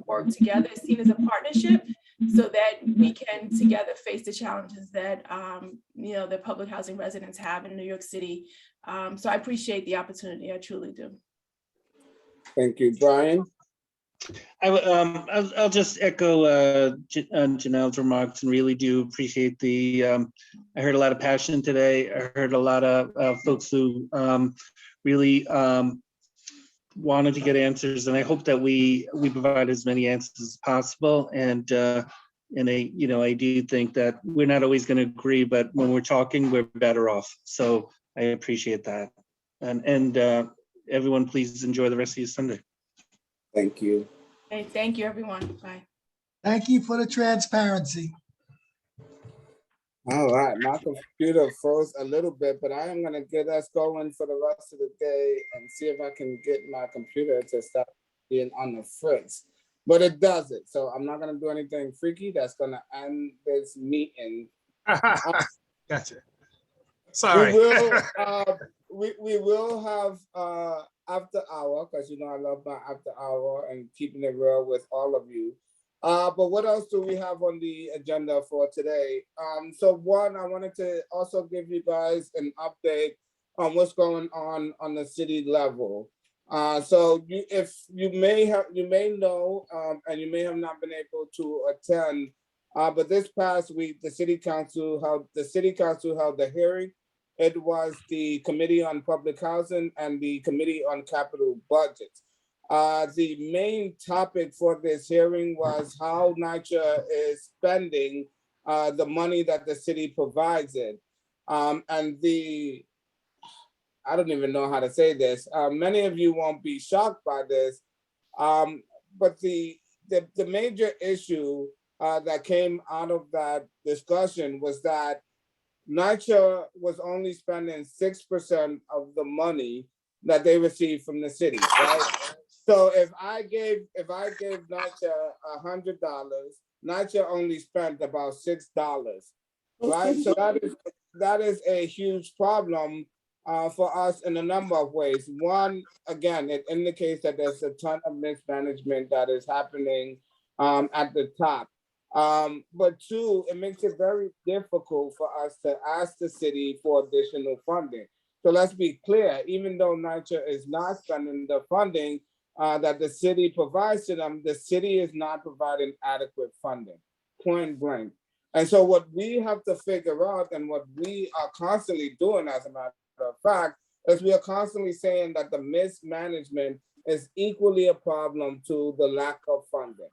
C: work together is seen as a partnership so that we can together face the challenges that, the public housing residents have in New York City. So I appreciate the opportunity. I truly do.
A: Thank you, Brian.
B: I'll just echo Janelle's remarks and really do appreciate I heard a lot of passion today. I heard a lot of folks who really wanted to get answers, and I hope that we provide as many answers as possible. And I do think that we're not always going to agree, but when we're talking, we're better off. So I appreciate that. And everyone, please enjoy the rest of your Sunday.
A: Thank you.
C: Hey, thank you, everyone. Bye.
H: Thank you for the transparency.
A: All right, my computer froze a little bit, but I am going to get us going for the rest of the day and see if I can get my computer to stop being on the fritz. But it doesn't, so I'm not going to do anything freaky. That's going to end this meeting.
G: Gotcha. Sorry.
A: We will have after hour, because I love my after hour and keeping it real with all of you. But what else do we have on the agenda for today? So one, I wanted to also give you guys an update on what's going on the city level. So you may know, and you may have not been able to attend, but this past week the city council held the hearing. It was the Committee on Public Housing and the Committee on Capital Budgets. The main topic for this hearing was how NYCHA is spending the money that the city provides it. I don't even know how to say this. Many of you won't be shocked by this, but the major issue that came out of that discussion was that NYCHA was only spending 6% of the money that they received from the city, right? So if I gave NYCHA $100, NYCHA only spent about $6, right? So that is a huge problem for us in a number of ways. One, again, it indicates that there's a ton of mismanagement that is happening at the top. But two, it makes it very difficult for us to ask the city for additional funding. So let's be clear, even though NYCHA is not spending the funding that the city provides to them, the city is not providing adequate funding, point blank. And so what we have to figure out, and what we are constantly doing, as a matter of fact, is we are constantly saying that the mismanagement is equally a problem to the lack of funding.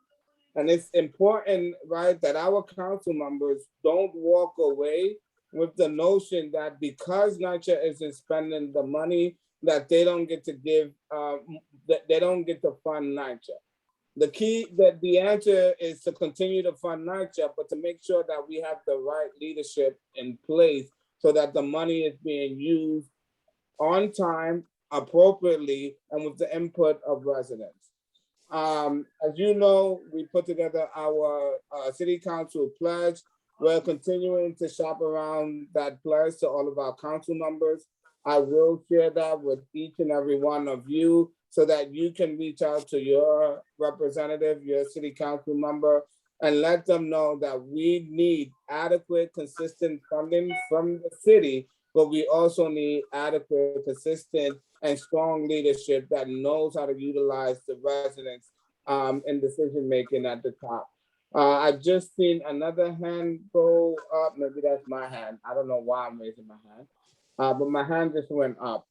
A: And it's important, right, that our council members don't walk away with the notion that because NYCHA isn't spending the money, that they don't get to that they don't get to fund NYCHA. The answer is to continue to fund NYCHA, but to make sure that we have the right leadership in place so that the money is being used on time, appropriately, and with the input of residents. As you know, we put together our city council pledge. We're continuing to shop around that pledge to all of our council members. I will share that with each and every one of you so that you can reach out to your representative, your city council member, and let them know that we need adequate, consistent funding from the city, but we also need adequate, consistent and strong leadership that knows how to utilize the residents in decision-making at the top. I've just seen another hand go up. Maybe that's my hand. I don't know why I'm raising my hand, but my hand just went up.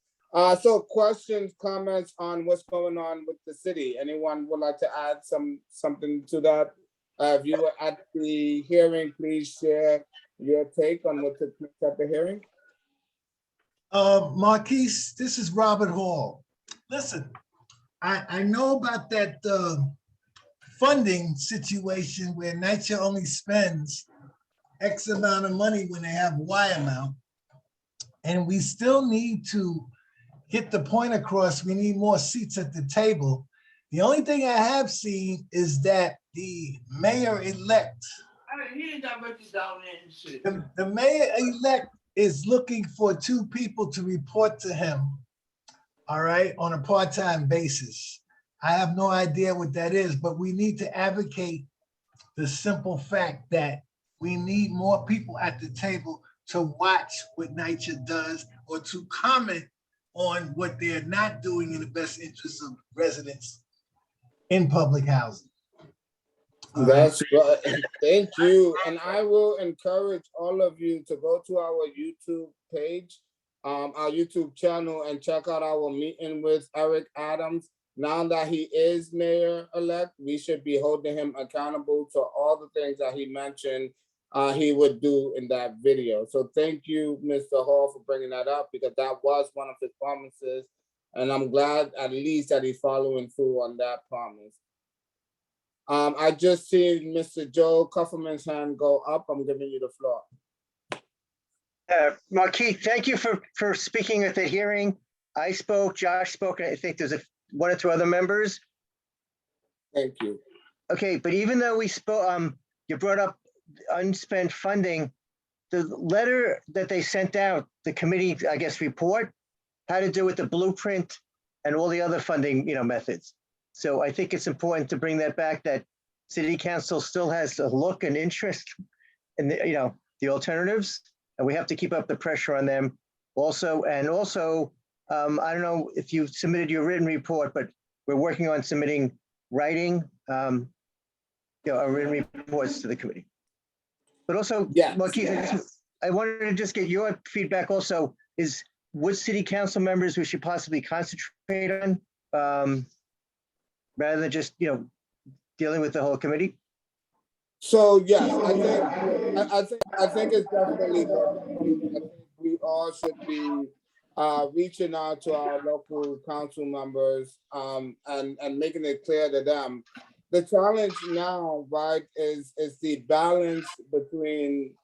A: So questions, comments on what's going on with the city? Anyone would like to add something to that? If you were at the hearing, please share your take on what took place at the hearing.
H: Marquise, this is Robert Hall. Listen, I know about that funding situation where NYCHA only spends X amount of money when they have Y amount. And we still need to get the point across. We need more seats at the table. The only thing I have seen is that the mayor-elect, the mayor-elect is looking for 2 people to report to him, all right, on a part-time basis. I have no idea what that is, but we need to advocate the simple fact that we need more people at the table to watch what NYCHA does or to comment on what they're not doing in the best interest of residents in public housing.
A: That's right. Thank you. And I will encourage all of you to go to our YouTube page, our YouTube channel, and check out our meeting with Eric Adams. Now that he is mayor-elect, we should be holding him accountable to all the things that he mentioned he would do in that video. So thank you, Mr. Hall, for bringing that up, because that was one of his promises. And I'm glad at least that he's following through on that promise. I just see Mr. Joe Kufferman's hand go up. I'm giving you the floor.
O: Marquis, thank you for speaking at the hearing. I spoke, Josh spoke, and I think there's 1 or 2 other members.
A: Thank you.
O: Okay, but even though we spoke, you brought up unspent funding, the letter that they sent out, the committee, I guess, report, had to do with the blueprint and all the other funding, methods. So I think it's important to bring that back, that City Council still has a look and interest in the alternatives, and we have to keep up the pressure on them also. And also, I don't know if you submitted your written report, but we're working on submitting writing, written reports to the committee. But also,
A: yes,
O: Marquis, I wanted to just get your feedback also, is what City Council members we should possibly concentrate on, rather than just, dealing with the whole committee?
A: So yes, I think it's definitely I think we all should be reaching out to our local council members and making it clear to them. The challenge now, right, is the balance between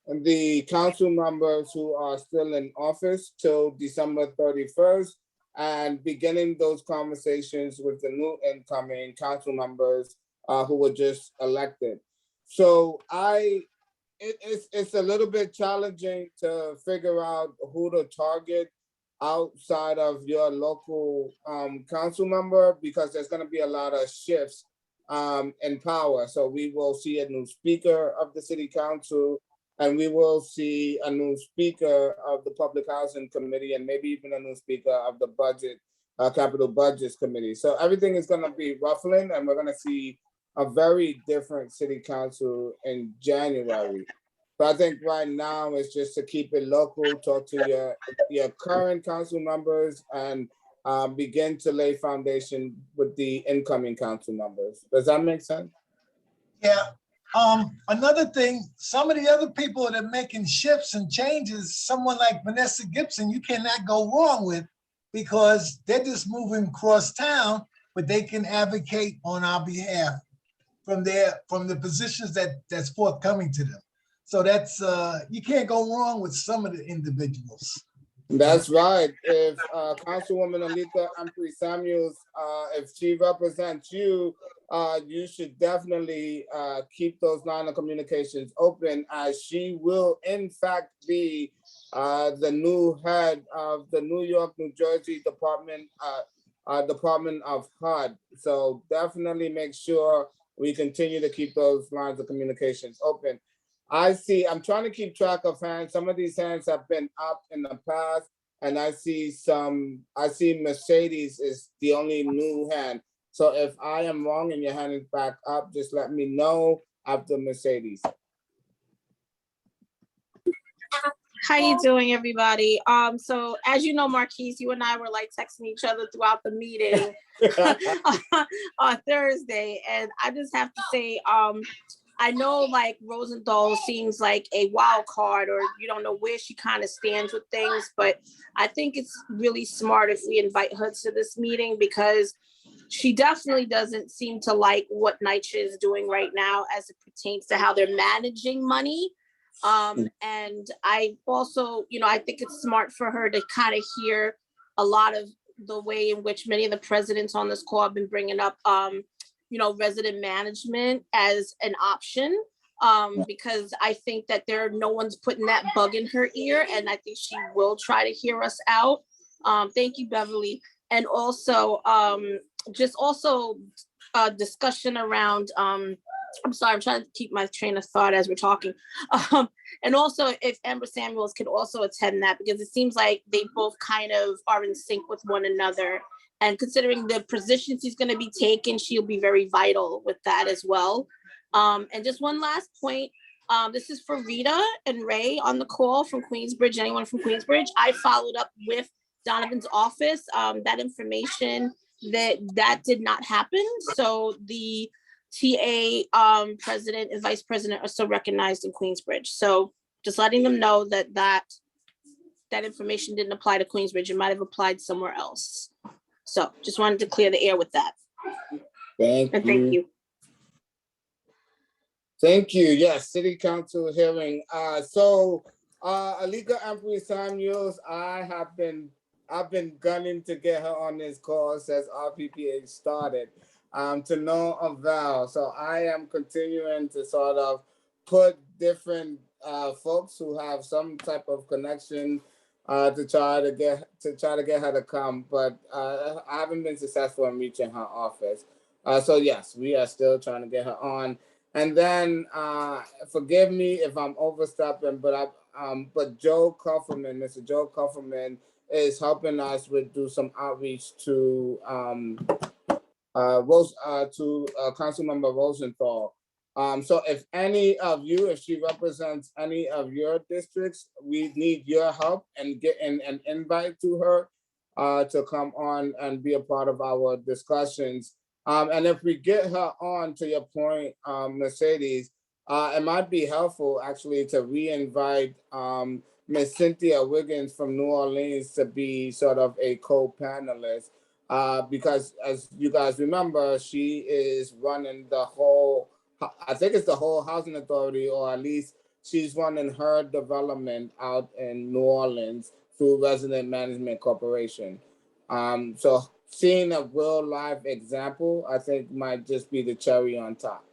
A: the council members who are still in office till December 31st and beginning those conversations with the new incoming council members who were just elected. So it's a little bit challenging to figure out who to target outside of your local council member, because there's going to be a lot of shifts in power. So we will see a new speaker of the city council, and we will see a new speaker of the Public Housing Committee, and maybe even a new speaker of the Budget, Capital Budgets Committee. So everything is going to be ruffling, and we're going to see a very different city council in January. But I think right now it's just to keep it local, talk to your current council members, and begin to lay foundation with the incoming council members. Does that make sense?
H: Yeah. Another thing, some of the other people that are making shifts and changes, someone like Vanessa Gibson, you cannot go wrong with, because they're just moving across town, but they can advocate on our behalf from the positions that's forthcoming to them. So that's you can't go wrong with some of the individuals.
A: That's right. If Councilwoman Alita Humphrey Samuels, if she represents you, you should definitely keep those lines of communications open, as she will in fact be the new head of the New York, New Jersey Department of HUD. So definitely make sure we continue to keep those lines of communications open. I'm trying to keep track of hands. Some of these hands have been up in the past. and I see Mercedes is the only new hand. So if I am wrong and your hand is back up, just let me know after Mercedes.
P: How you doing, everybody? So as you know, Marquise, you and I were like texting each other throughout the meeting on Thursday, and I just have to say, I know like Rosenthal seems like a wild card, or you don't know where she kind of stands with things, but I think it's really smart if we invite her to this meeting, because she definitely doesn't seem to like what NYCHA is doing right now as it pertains to how they're managing money. And I also, I think it's smart for her to kind of hear a lot of the way in which many of the presidents on this call have been bringing up, resident management as an option, because I think that no one's putting that bug in her ear, and I think she will try to hear us out. Thank you, Beverly. And also, discussion around, I'm sorry, I'm trying to keep my train of thought as we're talking. And also if Amber Samuels could also attend that, because it seems like they both kind of are in sync with one another. And considering the positions he's going to be taking, she'll be very vital with that as well. And just one last point. This is for Rita and Ray on the call from Queensbridge, anyone from Queensbridge. I followed up with Donovan's office. That information that did not happen. So the TA president and vice president are still recognized in Queensbridge. So just letting them know that information didn't apply to Queensbridge. It might have applied somewhere else. So just wanted to clear the air with that.
A: Thank you. Thank you. Yes, City Council hearing. So Alika Ampry Samuels, I've been gunning to get her on this call since RPPH started. To no avail. So I am continuing to sort of put different folks who have some type of connection to try to get her to come, but I haven't been successful in reaching her office. So yes, we are still trying to get her on. And then forgive me if I'm overstepping, but Joe Kufferman, Mr. Joe Kufferman, is helping us do some outreach to Councilmember Rosenthal. So if any of you, if she represents any of your districts, we need your help and get an invite to her to come on and be a part of our discussions. And if we get her on, to your point, Mercedes, it might be helpful actually to re-invite Ms. Cynthia Wiggins from New Orleans to be sort of a co-panelist. Because as you guys remember, she is running the whole, I think it's the whole housing authority, or at least she's running her development out in New Orleans through Resident Management Corporation. So seeing a real live example, I think might just be the cherry on top.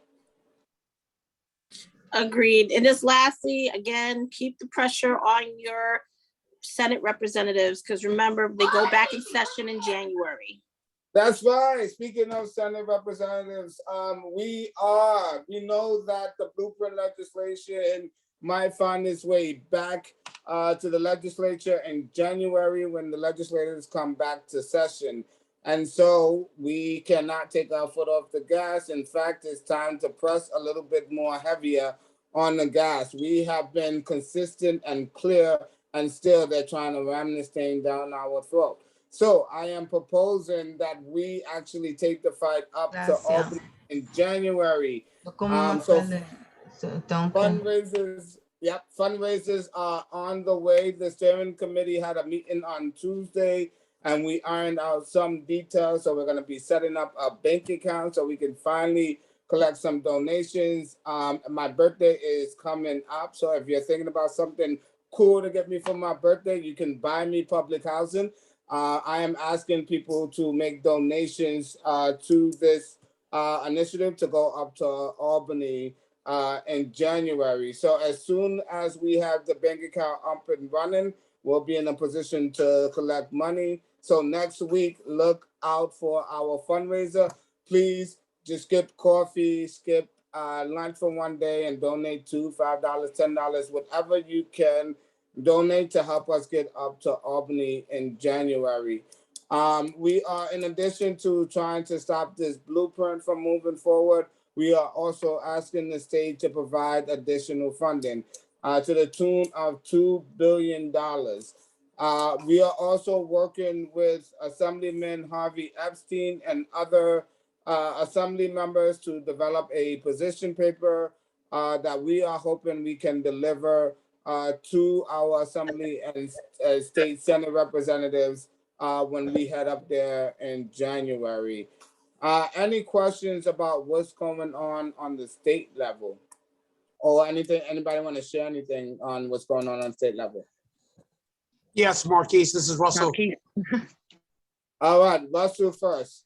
P: Agreed. And just lastly, again, keep the pressure on your Senate representatives, because remember, they go back in session in January.
A: That's right. Speaking of Senate representatives, we know that the blueprint legislation might find its way back to the legislature in January when the legislators come back to session. And so we cannot take our foot off the gas. In fact, it's time to press a little bit more heavier on the gas. We have been consistent and clear, and still they're trying to ram this thing down our throat. So I am proposing that we actually take the fight up to Albany in January. Fundraisers are on the way. The steering committee had a meeting on Tuesday, and we ironed out some details. So we're going to be setting up a bank account so we can finally collect some donations. My birthday is coming up, so if you're thinking about something cool to get me for my birthday, you can buy me public housing. I am asking people to make donations to this initiative to go up to Albany in January. So as soon as we have the bank account up and running, we'll be in a position to collect money. So next week, look out for our fundraiser. Please just skip coffee, skip lunch for one day, and donate $2, $5, $10, whatever you can donate to help us get up to Albany in January. We are, in addition to trying to stop this blueprint from moving forward, we are also asking the state to provide additional funding to the tune of $2 billion. We are also working with Assemblyman Harvey Epstein and other assembly members to develop a position paper that we are hoping we can deliver to our assembly and state senate representatives when we head up there in January. Any questions about what's going on the state level, or anything? Anybody want to share anything on what's going on state level?
G: Yes, Marquise, this is Russell.
A: All right, Russell first.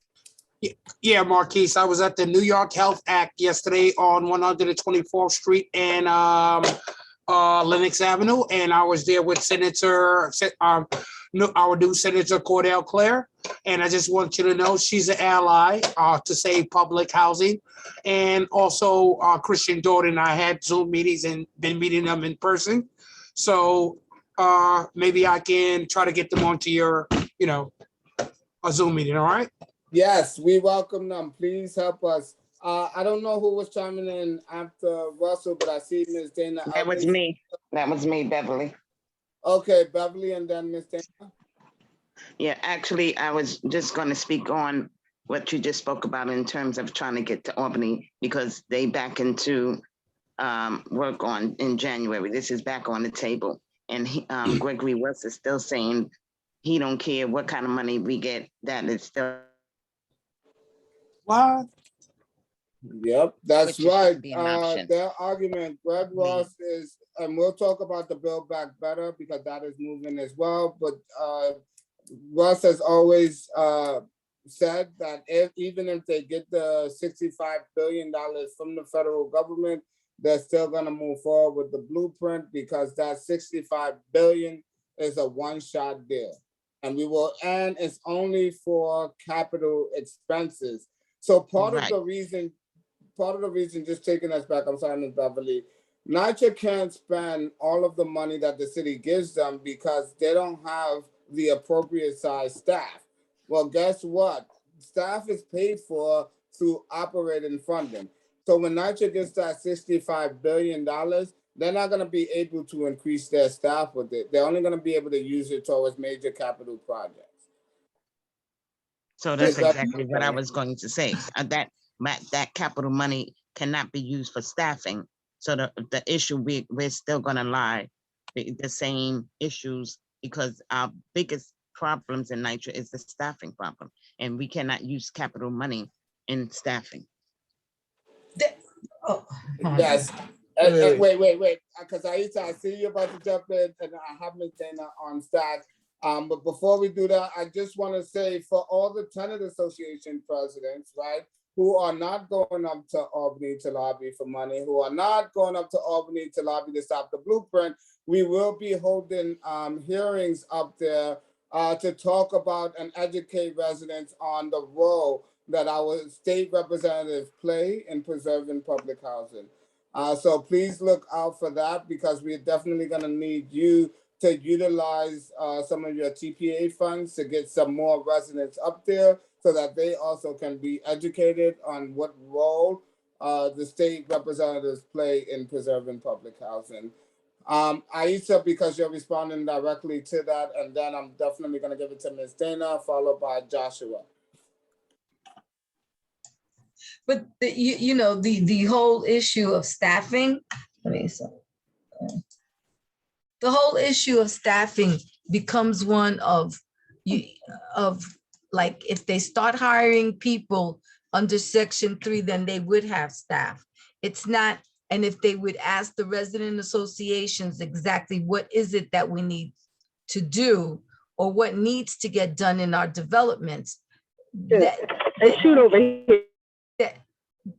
G: Yeah, Marquise, I was at the New York Health Act yesterday on 124th Street and Lenox Avenue, and I was there with our new Senator Cordell Clare, and I just want you to know she's an ally to save public housing, and also Christian Jordan. I had Zoom meetings and been meeting them in person, so maybe I can try to get them onto your, a Zoom meeting. All right.
A: Yes, we welcome them. Please help us. I don't know who was chiming in after Russell, but I see Ms. Dana.
D: That was me. That was me, Beverly.
A: Okay, Beverly, and then Ms. Dana.
D: Yeah, actually, I was just going to speak on what you just spoke about in terms of trying to get to Albany, because they back into work in January. This is back on the table. And Gregory West is still saying he don't care what kind of money we get, that is still.
G: What?
A: Yep, that's right. Their argument, Greg Ross is, and we'll talk about the Build Back Better because that is moving as well. But Ross has always said that even if they get the $65 billion from the federal government, they're still going to move forward with the blueprint because that $65 billion is a one-shot deal. And it's only for capital expenses. So part of the reason, just taking us back, I'm sorry, Ms. Beverly, NYCHA can't spend all of the money that the city gives them because they don't have the appropriate size staff. Well, guess what? Staff is paid for through operating funding. So when NYCHA gets that $65 billion, they're not going to be able to increase their staff with it. They're only going to be able to use it towards major capital projects.
D: So that's exactly what I was going to say. That capital money cannot be used for staffing. So the issue we're still going to lie the same issues, because our biggest problems in NYCHA is the staffing problem, and we cannot use capital money in staffing.
A: Yes. And wait, because I see you about to jump in, and I have Ms. Dana on stack. But before we do that, I just want to say for all the tenant association presidents, right, who are not going up to Albany to lobby for money, who are not going up to Albany to lobby to stop the blueprint, we will be holding hearings up there to talk about and educate residents on the role that our state representatives play in preserving public housing. So please look out for that, because we're definitely going to need you to utilize some of your TPA funds to get some more residents up there so that they also can be educated on what role the state representatives play in preserving public housing. Aisha, because you're responding directly to that, and then I'm definitely going to give it to Ms. Dana, followed by Joshua.
Q: But the whole issue of staffing, the whole issue of staffing becomes one of like, if they start hiring people under Section 3, then they would have staff. It's not, and if they would ask the resident associations exactly what is it that we need to do or what needs to get done in our developments.
M: Shoot over here.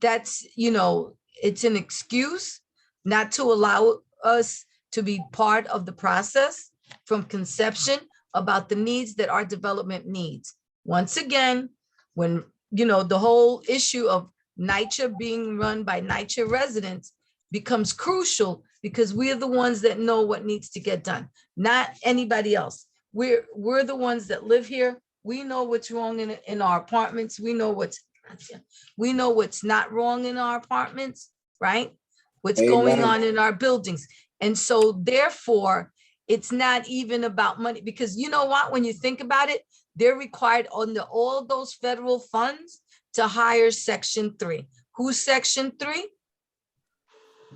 Q: That's, it's an excuse not to allow us to be part of the process from conception about the needs that our development needs. Once again, when, the whole issue of NYCHA being run by NYCHA residents becomes crucial, because we're the ones that know what needs to get done, not anybody else. We're the ones that live here. We know what's wrong in our apartments. We know what's not wrong in our apartments, right? What's going on in our buildings. And so therefore, it's not even about money, because you know what, when you think about it, they're required under all those federal funds to hire Section 3. Who's Section 3?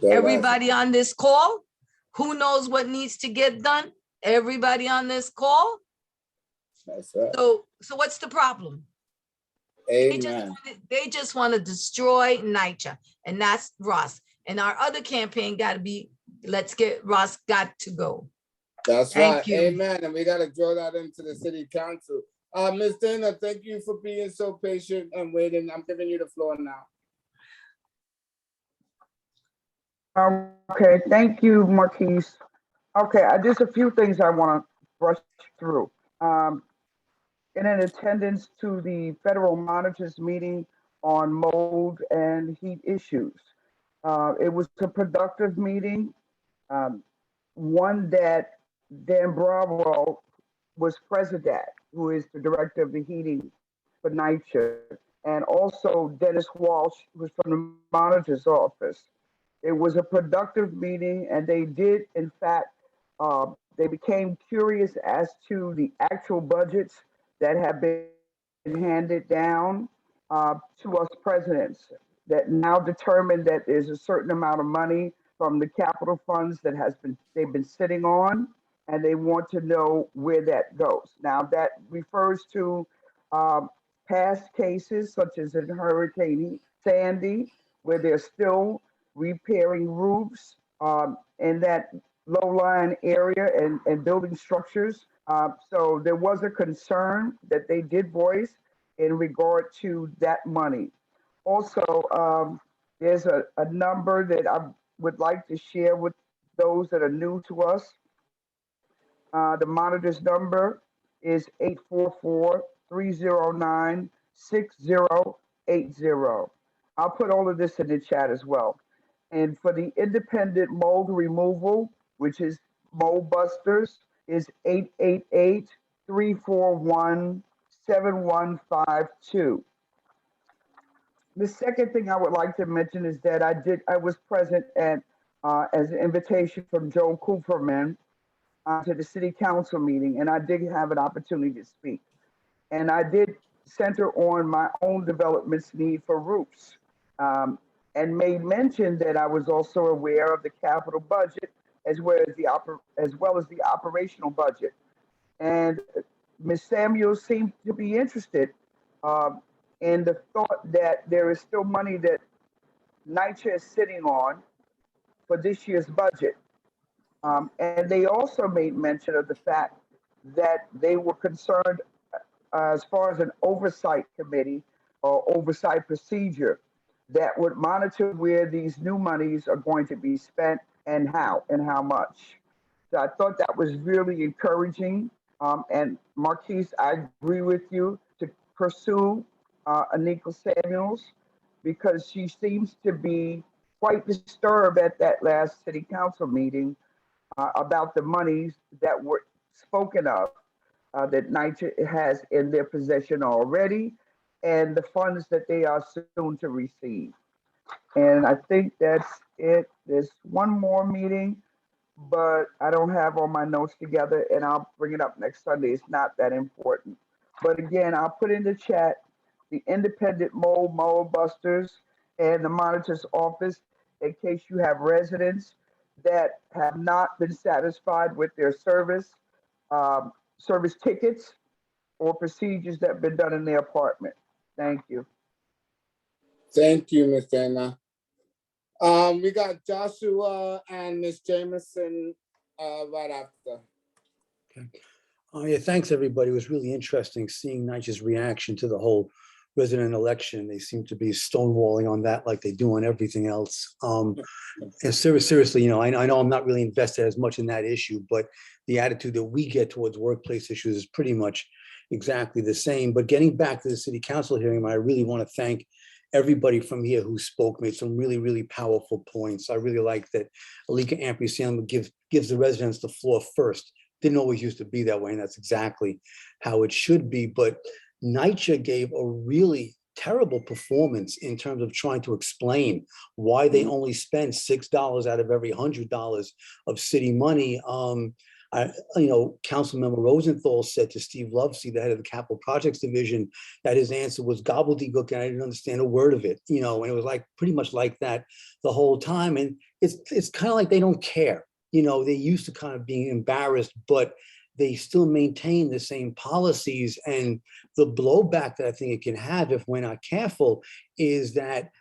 Q: Everybody on this call. Who knows what needs to get done? Everybody on this call.
A: That's right.
Q: So what's the problem?
A: Amen.
Q: They just want to destroy NYCHA, and that's Ross. And our other campaign got to be, let's get Ross got to go.
A: That's
Q: Thank
A: right.
Q: you.
A: Amen. And we got to draw that into the city council. Ms. Dana, thank you for being so patient and waiting. I'm giving you the floor now.
M: Okay, thank you, Marquise. Okay, just a few things I want to brush through. In attendance to the federal monitors meeting on mold and heat issues. It was a productive meeting, one that Dan Bravo was present at, who is the director of the heating for NYCHA, and also Dennis Walsh, who's from the monitor's office. It was a productive meeting, and they did, in fact, they became curious as to the actual budgets that have been handed down to us presidents, that now determined that there's a certain amount of money from the capital funds that they've been sitting on, and they want to know where that goes. Now that refers to past cases such as in Hurricane Sandy, where they're still repairing roofs in that low-lying area and building structures. So there was a concern that they did voice in regard to that money. Also, there's a number that I would like to share with those that are new to us. The monitor's number is 844-309-6080. I'll put all of this in the chat as well. And for the independent mold removal, which is Mold Busters, is 888-341-7152. The second thing I would like to mention is that I was present at as an invitation from Joe Kupferman to the city council meeting, and I did have an opportunity to speak. And I did center on my own development's need for roofs, and made mention that I was also aware of the capital budget as well as the operational budget. And Ms. Samuels seemed to be interested in the thought that there is still money that NYCHA is sitting on for this year's budget. And they also made mention of the fact that they were concerned as far as an oversight committee or oversight procedure that would monitor where these new monies are going to be spent and how much. So I thought that was really encouraging. And Marquise, I agree with you to pursue Anika Samuels, because she seems to be quite disturbed at that last city council meeting about the monies that were spoken of that NYCHA has in their possession already, and the funds that they are soon to receive. And I think that's it. There's one more meeting, but I don't have all my notes together, and I'll bring it up next Sunday. It's not that important. But again, I'll put in the chat the independent mold busters and the monitor's office in case you have residents that have not been satisfied with their service tickets or procedures that have been done in their apartment. Thank you.
A: Thank you, Ms. Dana. We got Joshua and Ms. Jameson right after.
R: Okay. Yeah, thanks everybody. It was really interesting seeing NYCHA's reaction to the whole resident election. They seem to be stonewalling on that like they do on everything else. And seriously, I know I'm not really invested as much in that issue, but the attitude that we get towards workplace issues is pretty much exactly the same. But getting back to the city council hearing, I really want to thank everybody from here who spoke made some really, really powerful points. I really like that Alika Ampersand gives the residents the floor first. Didn't always used to be that way, and that's exactly how it should be. But NYCHA gave a really terrible performance in terms of trying to explain why they only spend $6 out of every $100 of city money. Councilmember Rosenthal said to Steve Lovesey, the head of the Capital Projects Division, that his answer was gobbledygook and I didn't understand a word of it, and it was like pretty much like that the whole time. And it's kind of like they don't care. They used to kind of being embarrassed, but they still maintain the same policies. And the blowback that I think it can have if we're not careful is that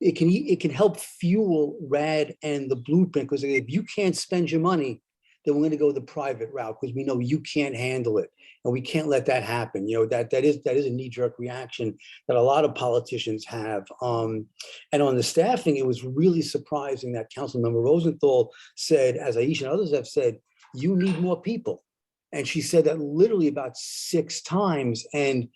R: it can help fuel RAD and the blueprint, because if you can't spend your money, then we're going to go the private route because we know you can't handle it, and we can't let that happen. That is a knee-jerk reaction that a lot of politicians have. And on the staffing, it was really surprising that Councilmember Rosenthal said, as Aisha and others have said, you need more people. And she said that literally about 6 times. And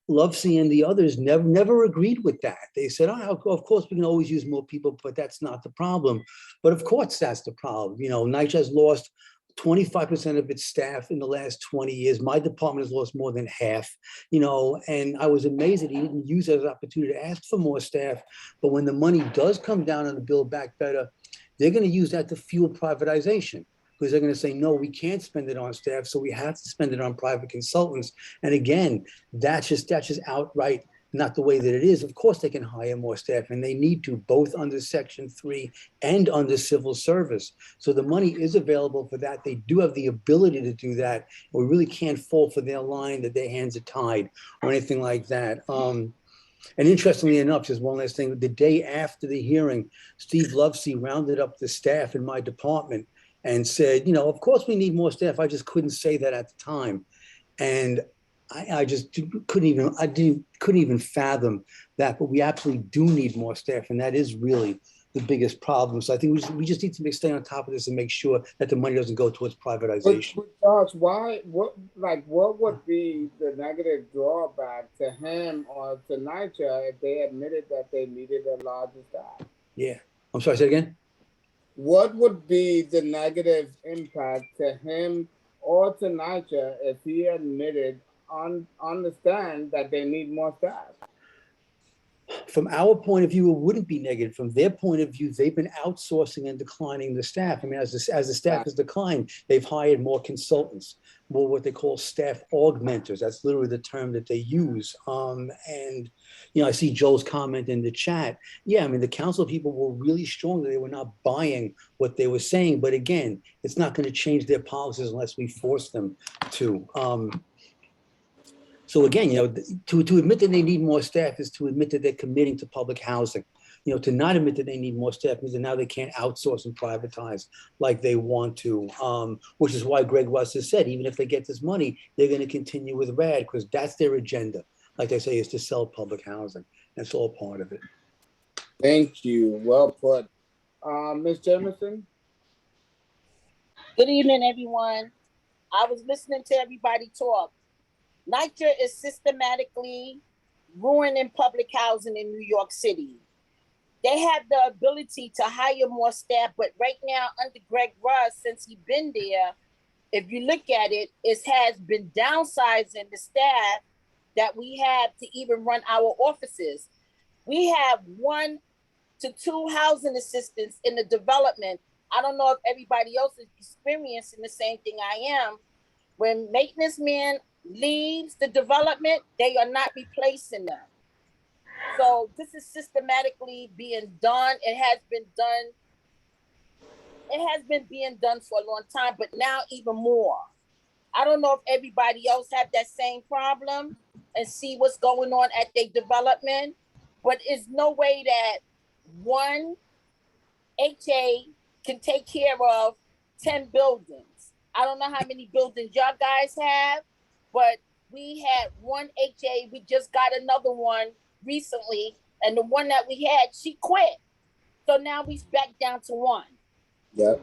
R: Lovesey and the others never agreed with that. They said, of course, we can always use more people, but that's not the problem. But of course, that's the problem. NYCHA has lost 25% of its staff in the last 20 years. My department has lost more than half, and I was amazed that he didn't use it as an opportunity to ask for more staff. But when the money does come down on the Build Back Better, they're going to use that to fuel privatization, because they're going to say, no, we can't spend it on staff, so we have to spend it on private consultants. And again, that's just outright not the way that it is. Of course, they can hire more staff, and they need to, both under Section 3 and under civil service. So the money is available for that. They do have the ability to do that. We really can't fall for their line that their hands are tied or anything like that. And interestingly enough, just one last thing, the day after the hearing, Steve Lovesey rounded up the staff in my department and said, of course we need more staff. I just couldn't say that at the time. And I just couldn't even fathom that, but we absolutely do need more staff. And that is really the biggest problem. So I think we just need to stay on top of this and make sure that the money doesn't go towards privatization.
A: But Josh, what would be the negative drawback to him or to NYCHA if they admitted that they needed a larger staff?
R: Yeah, I'm sorry, say it again.
A: What would be the negative impact to him or to NYCHA if he admitted on the stand that they need more staff?
R: From our point of view, it wouldn't be negative. From their point of view, they've been outsourcing and declining the staff. I mean, as the staff has declined, they've hired more consultants, more what they call staff augmenters. That's literally the term that they use. And I see Joel's comment in the chat. Yeah, I mean, the council people were really strong that they were not buying what they were saying. But again, it's not going to change their policies unless we force them to. So again, to admit that they need more staff is to admit that they're committing to public housing. To not admit that they need more staff means that now they can't outsource and privatize like they want to, which is why Greg Russ has said, even if they get this money, they're going to continue with RAD because that's their agenda. Like they say, is to sell public housing. That's all part of it.
A: Thank you. Well put. Ms. Jameson?
P: Good evening, everyone. I was listening to everybody talk. NYCHA is systematically ruining public housing in New York City. They have the ability to hire more staff, but right now under Greg Russ, since he's been there, if you look at it, it has been downsizing the staff that we have to even run our offices. We have 1 to 2 housing assistants in the development. I don't know if everybody else is experiencing the same thing I am. When maintenance man leaves the development, they are not replacing them. So this is systematically being done. It has been done. It has been being done for a long time, but now even more. I don't know if everybody else have that same problem and see what's going on at their development, but it's no way that one HA can take care of 10 buildings. I don't know how many buildings y'all guys have, but we had one HA. We just got another one recently, and the one that we had, she quit. So now we back down to 1.
A: Yep.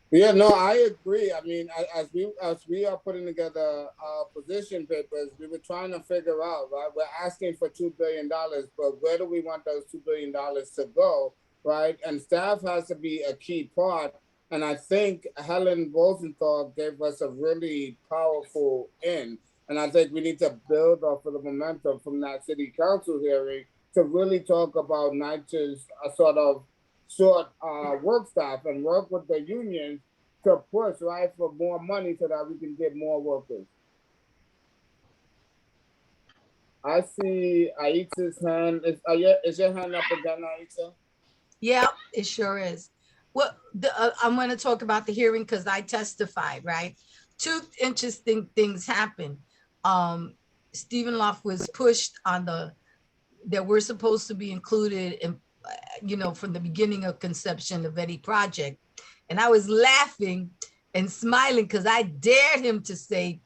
A: Yeah, no, I agree. I mean, as we are putting together our position papers, we were trying to figure out, right? We're asking for $2 billion, but where do we want those $2 billion to go, right? And staff has to be a key part. And I think Helen Rosenthal gave us a really powerful in. And I think we need to build off of the momentum from that city council hearing to really talk about NYCHA's sort of short work staff and work with the unions to push, right, for more money so that we can get more workers. I see Aisha's hand. Is your hand up again, Aisha?
Q: Yeah, it sure is. Well, I'm going to talk about the hearing because I testified, right? Two interesting things happened. Stephen Loft was pushed on that we're supposed to be included in, from the beginning of conception of any project. And I was laughing and smiling because I dared him to say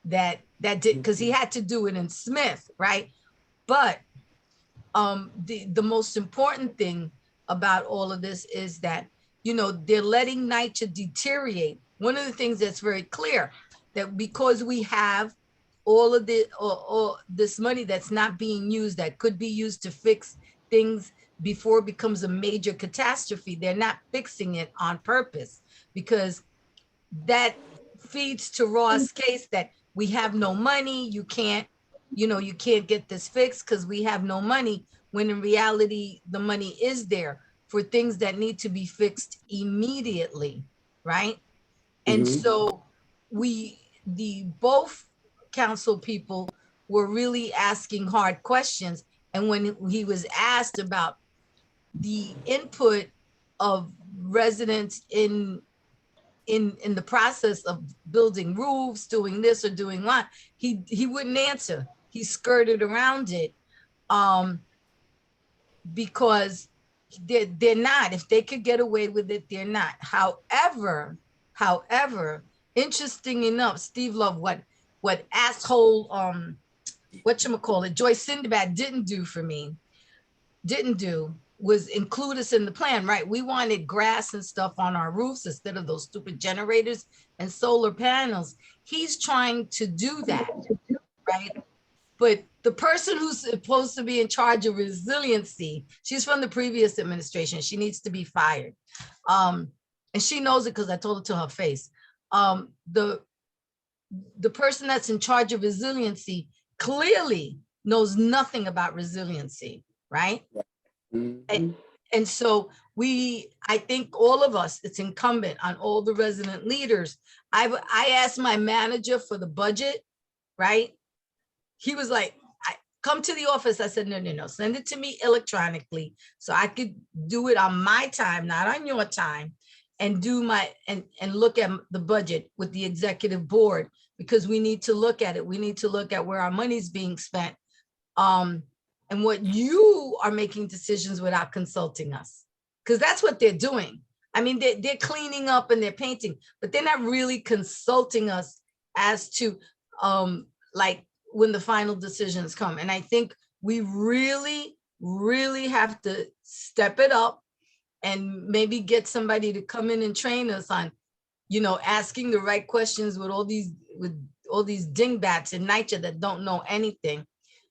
Q: that because he had to do it in Smith, right? But the most important thing about all of this is that, they're letting NYCHA deteriorate. One of the things that's very clear, that because we have all of this money that's not being used, that could be used to fix things before it becomes a major catastrophe, they're not fixing it on purpose, because that feeds to Ross' case that we have no money, you can't get this fixed because we have no money, when in reality, the money is there for things that need to be fixed immediately, right? And so both council people were really asking hard questions. And when he was asked about the input of residents in the process of building roofs, doing this or doing that, he wouldn't answer. He skirted around it because they're not. If they could get away with it, they're not. However, interesting enough, Steve Love, what asshole whatchamacallit, Joyce Sindbad didn't do was include us in the plan, right? We wanted grass and stuff on our roofs instead of those stupid generators and solar panels. He's trying to do that, right? But the person who's supposed to be in charge of resiliency, she's from the previous administration. She needs to be fired. And she knows it because I told it to her face. The person that's in charge of resiliency clearly knows nothing about resiliency, right? And so I think all of us, it's incumbent on all the resident leaders. I asked my manager for the budget, right? He was like, come to the office. I said, no, send it to me electronically so I could do it on my time, not on your time, and do and look at the budget with the executive board, because we need to look at it. We need to look at where our money's being spent. And what you are making decisions without consulting us, because that's what they're doing. I mean, they're cleaning up and they're painting, but they're not really consulting us as to like when the final decisions come. And I think we really, really have to step it up and maybe get somebody to come in and train us on, asking the right questions with all these dingbats in NYCHA that don't know anything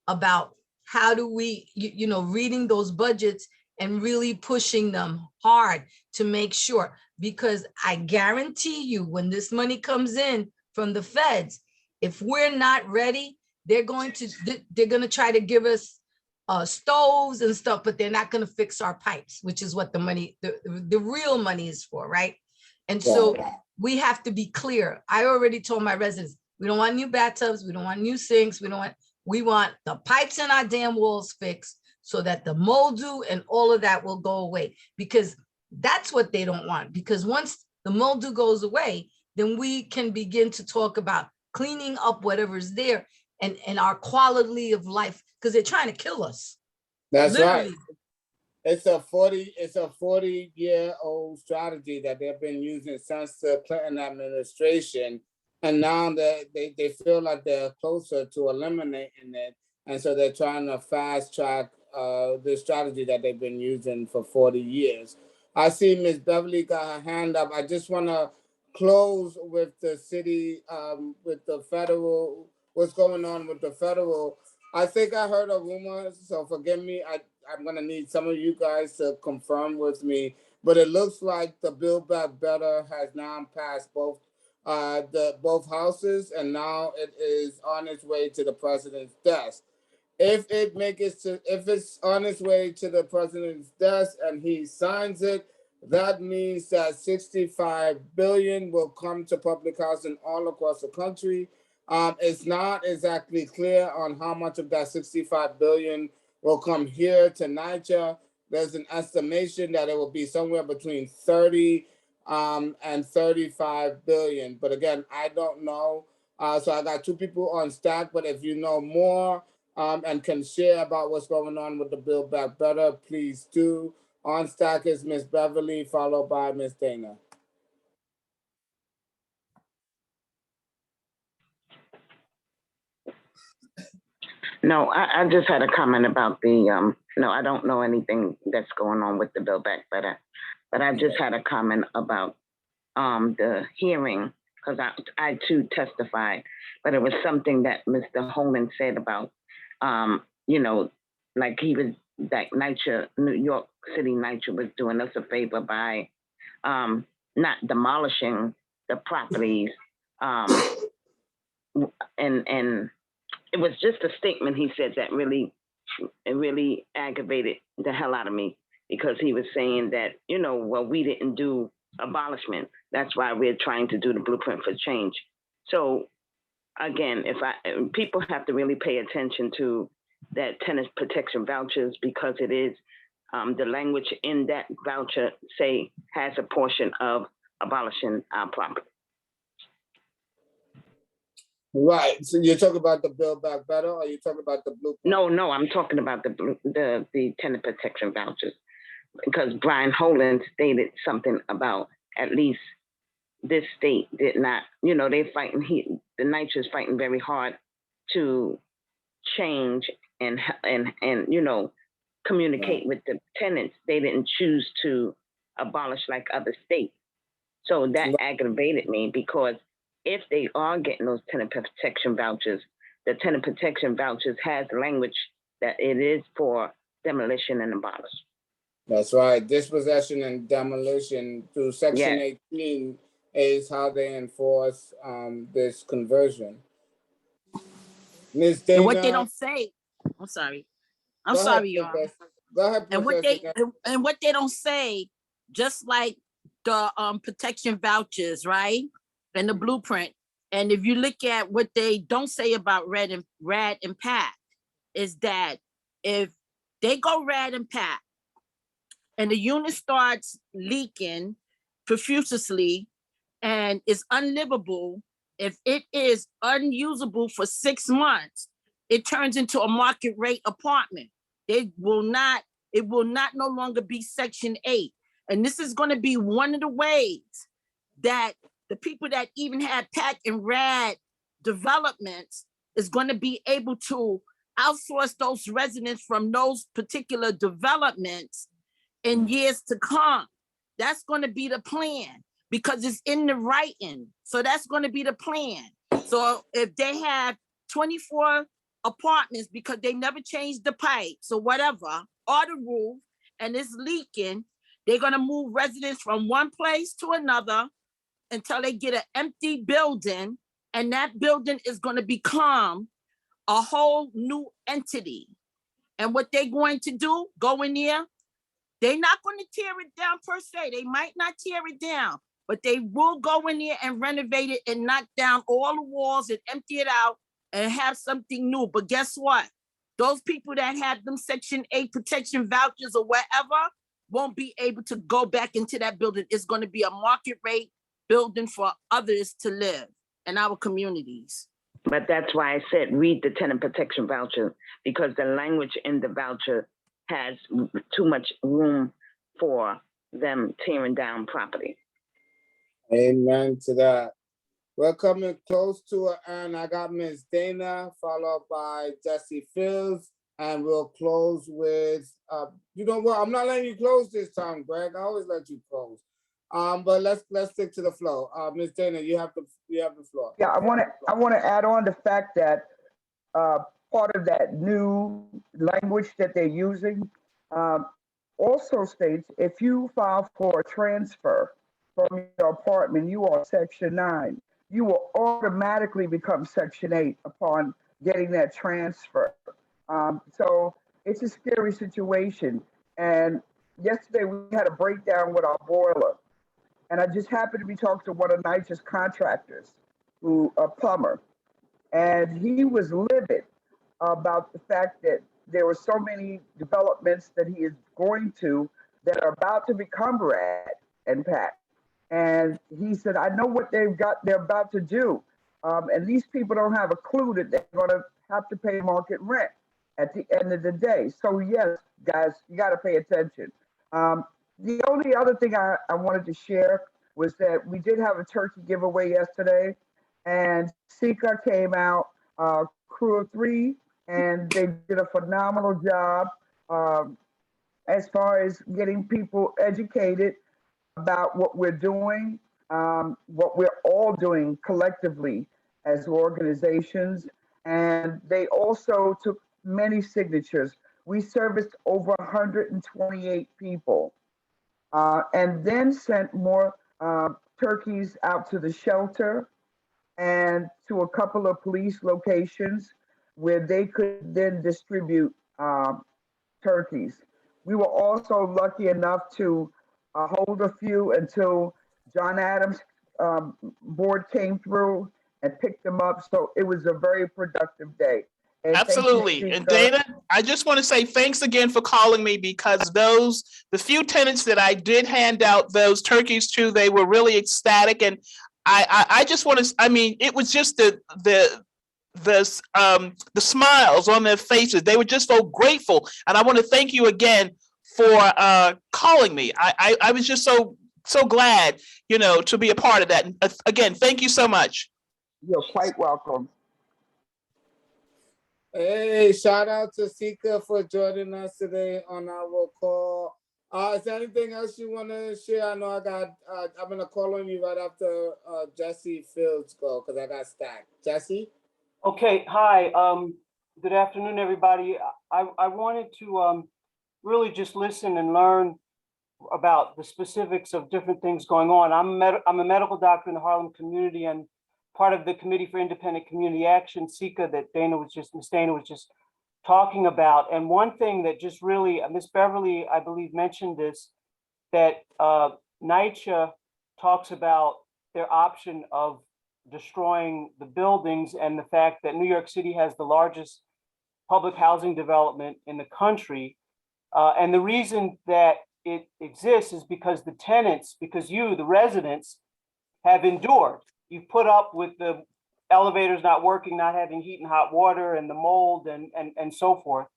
Q: about how do we, reading those budgets and really pushing them hard to make sure, because I guarantee you when this money comes in from the feds, if we're not ready, they're going to try to give us stoves and stuff, but they're not going to fix our pipes, which is what the money, the real money is for, right? And so we have to be clear. I already told my residents, we don't want new bathtubs, we don't want new sinks, we want the pipes in our damn walls fixed so that the mildew and all of that will go away, because that's what they don't want. Because once the mildew goes away, then we can begin to talk about cleaning up whatever's there and our quality of life, because they're trying to kill us.
A: That's literally. Right. It's a 40-year-old strategy that they've been using since the Clinton administration. And now they feel like they're closer to eliminating it. And so they're trying to fast track the strategy that they've been using for 40 years. I see Ms. Beverly got her hand up. I just want to close with the city, with the federal, what's going on with the federal. I think I heard a rumor, so forgive me. I'm gonna need some of you guys to confirm with me, but it looks like the Build Back Better has now passed both houses, and now it is on its way to the president's desk. If it's on its way to the president's desk and he signs it, that means that 65 billion will come to public housing all across the country. It's not exactly clear on how much of that 65 billion will come here to NYCHA. There's an estimation that it will be somewhere between 30 and 35 billion. But again, I don't know. So I got two people on staff, but if you know more and can share about what's going on with the Build Back Better, please do. On stack is Miss Beverly, followed by Miss Dana.
D: No, I just had a comment about the, no, I don't know anything that's going on with the Build Back Better, but I just had a comment about the hearing, because I too testified, but it was something that Mr. Honan said about, you know, like that NYCHA, New York City NYCHA was doing us a favor by not demolishing the properties, and it was just a statement he said that really aggravated the hell out of me, because he was saying that, you know, well, we didn't do abolishment. That's why we're trying to do the blueprint for change. So again, people have to really pay attention to that tenant protection vouchers, because it is the language in that voucher has a portion of abolishing our property.
A: Right. So you're talking about the Build Back Better, or you talking about the blueprint?
D: No, I'm talking about the tenant protection vouchers, because Brian Honan stated something about at least this state did not, you know, the NYCHA is fighting very hard to change and you know, communicate with the tenants. They didn't choose to abolish like other states. So that aggravated me, because if they are getting those tenant protection vouchers, the tenant protection vouchers has language that it is for demolition and abolish.
A: That's right. Dispossession and demolition through Section 18 is how they enforce this conversion. Ms. Dana.
S: And what they don't say, I'm sorry. I'm sorry, y'all.
A: Go ahead,
S: and what they don't say, just like the protection vouchers, right? And the blueprint. And if you look at what they don't say about RAD and PAC, is that if they go RAD and PAC and the unit starts leaking profusely and is unlivable, if it is unusable for 6 months, it turns into a market rate apartment. It will not no longer be Section 8. And this is going to be one of the ways that the people that even had PAC and RAD developments is going to be able to outsource those residents from those particular developments in years to come. That's going to be the plan, because it's in the writing. So that's going to be the plan. So if they have 24 apartments because they never changed the pipes or whatever, or the roof, and it's leaking, they're going to move residents from one place to another until they get an empty building, and that building is going to become a whole new entity. And what they're going to do, go in there, they're not going to tear it down per se. They might not tear it down, but they will go in there and renovate it and knock down all the walls and empty it out and have something new. But guess what? Those people that had them Section 8 protection vouchers or whatever won't be able to go back into that building. It's going to be a market rate building for others to live in our communities.
D: But that's why I said read the tenant protection voucher, because the language in the voucher has too much room for them tearing down property.
A: Amen to that. We're coming close to an end. I got Ms. Dana, followed by Jesse Fields, and we'll close with, you know what? I'm not letting you close this time, Greg. I always let you close. But let's stick to the flow. Ms. Dana, you have the floor.
T: Yeah, I want to add on the fact that part of that new language that they're using also states if you file for a transfer from your apartment, you are Section 9. You will automatically become Section 8 upon getting that transfer. So it's a scary situation. And yesterday we had a breakdown with our boiler. And I just happened to be talking to one of NYCHA's contractors, a plumber, and he was livid about the fact that there were so many developments that he is going to that are about to become red and packed. And he said, I know what they're about to do. And these people don't have a clue that they're going to have to pay market rent at the end of the day. So yes, guys, you got to pay attention. The only other thing I wanted to share was that we did have a turkey giveaway yesterday, and NYCHA came out, crew of 3, and they did a phenomenal job as far as getting people educated about what we're doing, what we're all doing collectively as organizations. And they also took many signatures. We serviced over 128 people. And then sent more turkeys out to the shelter and to a couple of police locations where they could then distribute turkeys. We were also lucky enough to hold a few until John Adams' board came through and picked them up. So it was a very productive day. And
U: absolutely. And Dana, I just want to say thanks again for calling me, because the few tenants that I did hand out those turkeys to, they were really ecstatic. And I just want to, I mean, it was just the smiles on their faces. They were just so grateful. And I want to thank you again for calling me. I was just so glad, to be a part of that. And again, thank you so much.
T: You're quite welcome.
A: Hey, shout out to NYCHA for joining us today on our call. Is there anything else you want to share? I know I'm going to call on you right after Jesse Fields go, because I got stacked. Jesse?
V: Okay, hi. Good afternoon, everybody. I wanted to really just listen and learn about the specifics of different things going on. I'm a medical doctor in the Harlem community and part of the Committee for Independent Community Action, NYCHA, that Ms. Dana was just talking about. And one thing that just really, Ms. Beverly, I believe, mentioned this, that NYCHA talks about their option of destroying the buildings and the fact that New York City has the largest public housing development in the country. And the reason that it exists is because the tenants, the residents, have endured. You've put up with the elevators not working, not having heat and hot water, and the mold and so forth.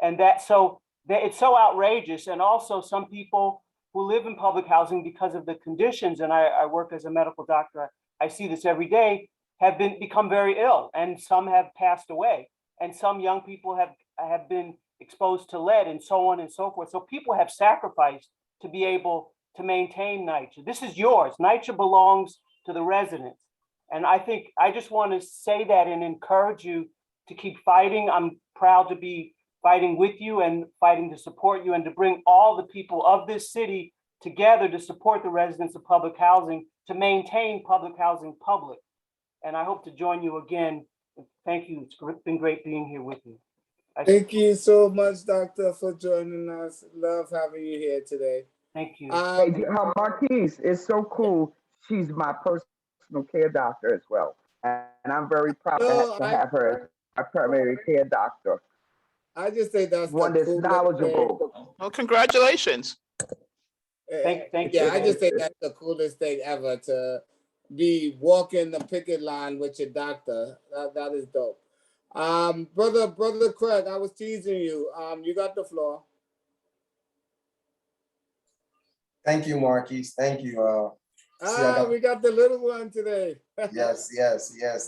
V: And it's so outrageous. And also some people who live in public housing because of the conditions, and I work as a medical doctor, I see this every day, have become very ill, and some have passed away. And some young people have been exposed to lead and so on and so forth. So people have sacrificed to be able to maintain NYCHA. This is yours. NYCHA belongs to the residents. And I think I just want to say that and encourage you to keep fighting. I'm proud to be fighting with you and fighting to support you and to bring all the people of this city together to support the residents of public housing, to maintain public housing public. And I hope to join you again. Thank you. It's been great being here with you.
A: Thank you so much, Doctor, for joining us. Love having you here today.
V: Thank you.
T: Marquise is so cool. She's my personal care doctor as well. And I'm very proud to have her as my primary care doctor.
A: I just think that's
T: one that's knowledgeable.
U: Well, congratulations.
V: Thank
A: you.
V: you.
A: I just think that's the coolest thing ever, to be walking the picket line with your doctor. That is dope. Brother Craig, I was teasing you. You got the floor.
K: Thank you, Marquise. Thank you.
A: We got the little one today.
K: yes.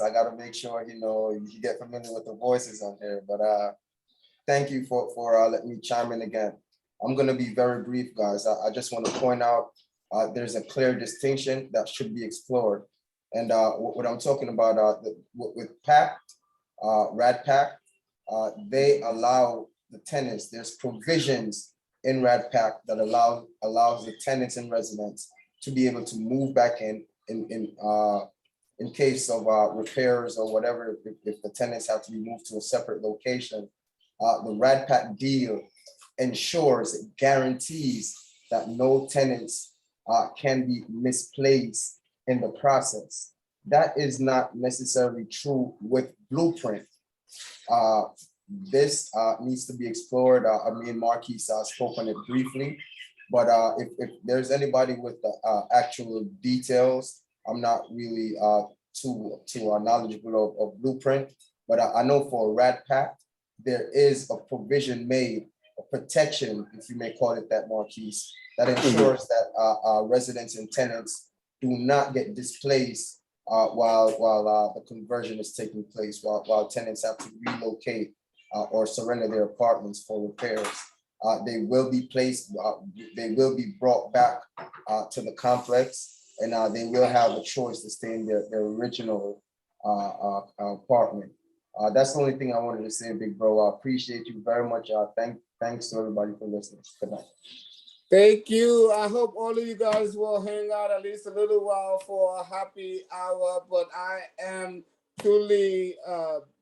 K: I got to make sure, you get familiar with the voices on here. But thank you for letting me chime in again. I'm going to be very brief, guys. I just want to point out there's a clear distinction that should be explored. And what I'm talking about with PACT, RAD PACT, they allow the tenants, there's provisions in RAD PACT that allows the tenants and residents to be able to move back in case of repairs or whatever, if the tenants have to be moved to a separate location. The RAD PACT deal ensures, it guarantees that no tenants can be misplaced in the process. That is not necessarily true with Blueprint. This needs to be explored. Me and Marquis spoke on it briefly, but if there's anybody with the actual details, I'm not really too knowledgeable of Blueprint, but I know for RAD PACT, there is a provision made, a protection, if you may call it that, Marquis, that ensures that residents and tenants do not get displaced while the conversion is taking place, while tenants have to relocate or surrender their apartments for repairs. They will be placed, they will be brought back to the complex, and they will have a choice to stay in their original apartment. That's the only thing I wanted to say, big bro. I appreciate you very much. Thanks to everybody for listening. Good night.
A: Thank you. I hope all of you guys will hang out at least a little while for a happy hour, but I am truly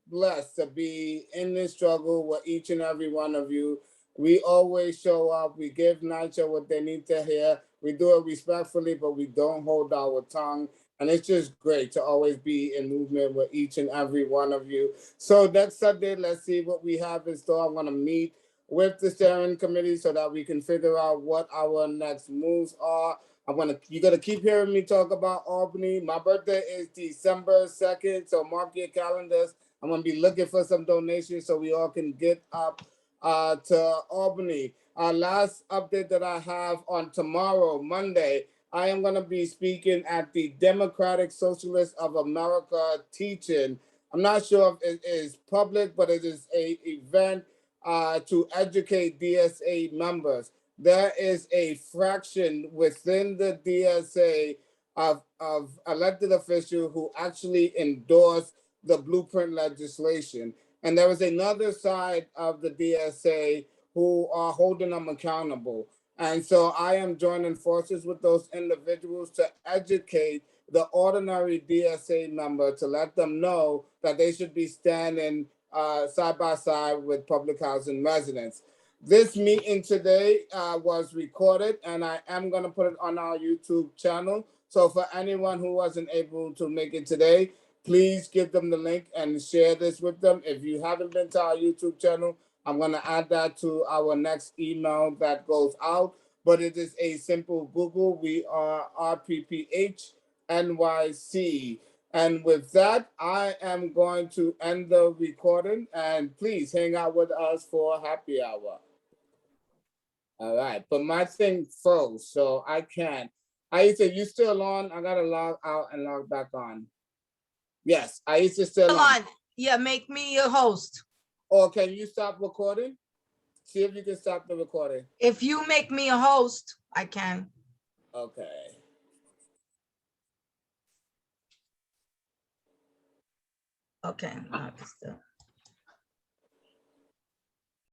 A: blessed to be in this struggle with each and every one of you. We always show up. We give NYCHA what they need to hear. We do it respectfully, but we don't hold our tongue. And it's just great to always be in movement with each and every one of you. So next Sunday, let's see what we have in store. I'm going to meet with the steering committee so that we can figure out what our next moves are. You're gonna keep hearing me talk about Albany. My birthday is December 2nd, so mark your calendars. I'm gonna be looking for some donations so we all can get up to Albany. Last update that I have on tomorrow, Monday, I am gonna be speaking at the Democratic Socialists of America teaching. I'm not sure if it is public, but it is an event to educate DSA members. There is a fraction within the DSA of elected officials who actually endorse the Blueprint legislation. And there is another side of the DSA who are holding them accountable. And so I am joining forces with those individuals to educate the ordinary DSA member to let them know that they should be standing side by side with public housing residents. This meeting today was recorded, and I am going to put it on our YouTube channel. So for anyone who wasn't able to make it today, please give them the link and share this with them. If you haven't been to our YouTube channel, I'm going to add that to our next email that goes out. But it is a simple Google. We are RPPH NYC. And with that, I am going to end the recording, and please hang out with us for happy hour. All right, but my thing froze, so I can't. Aisha, you still on? I gotta log out and log back on. Yes, Aisha still on.
Q: Yeah, make me a host.
A: Or can you stop recording? See if you can stop the recording.
Q: If you make me a host, I can.
A: Okay.
Q: Okay, I'll just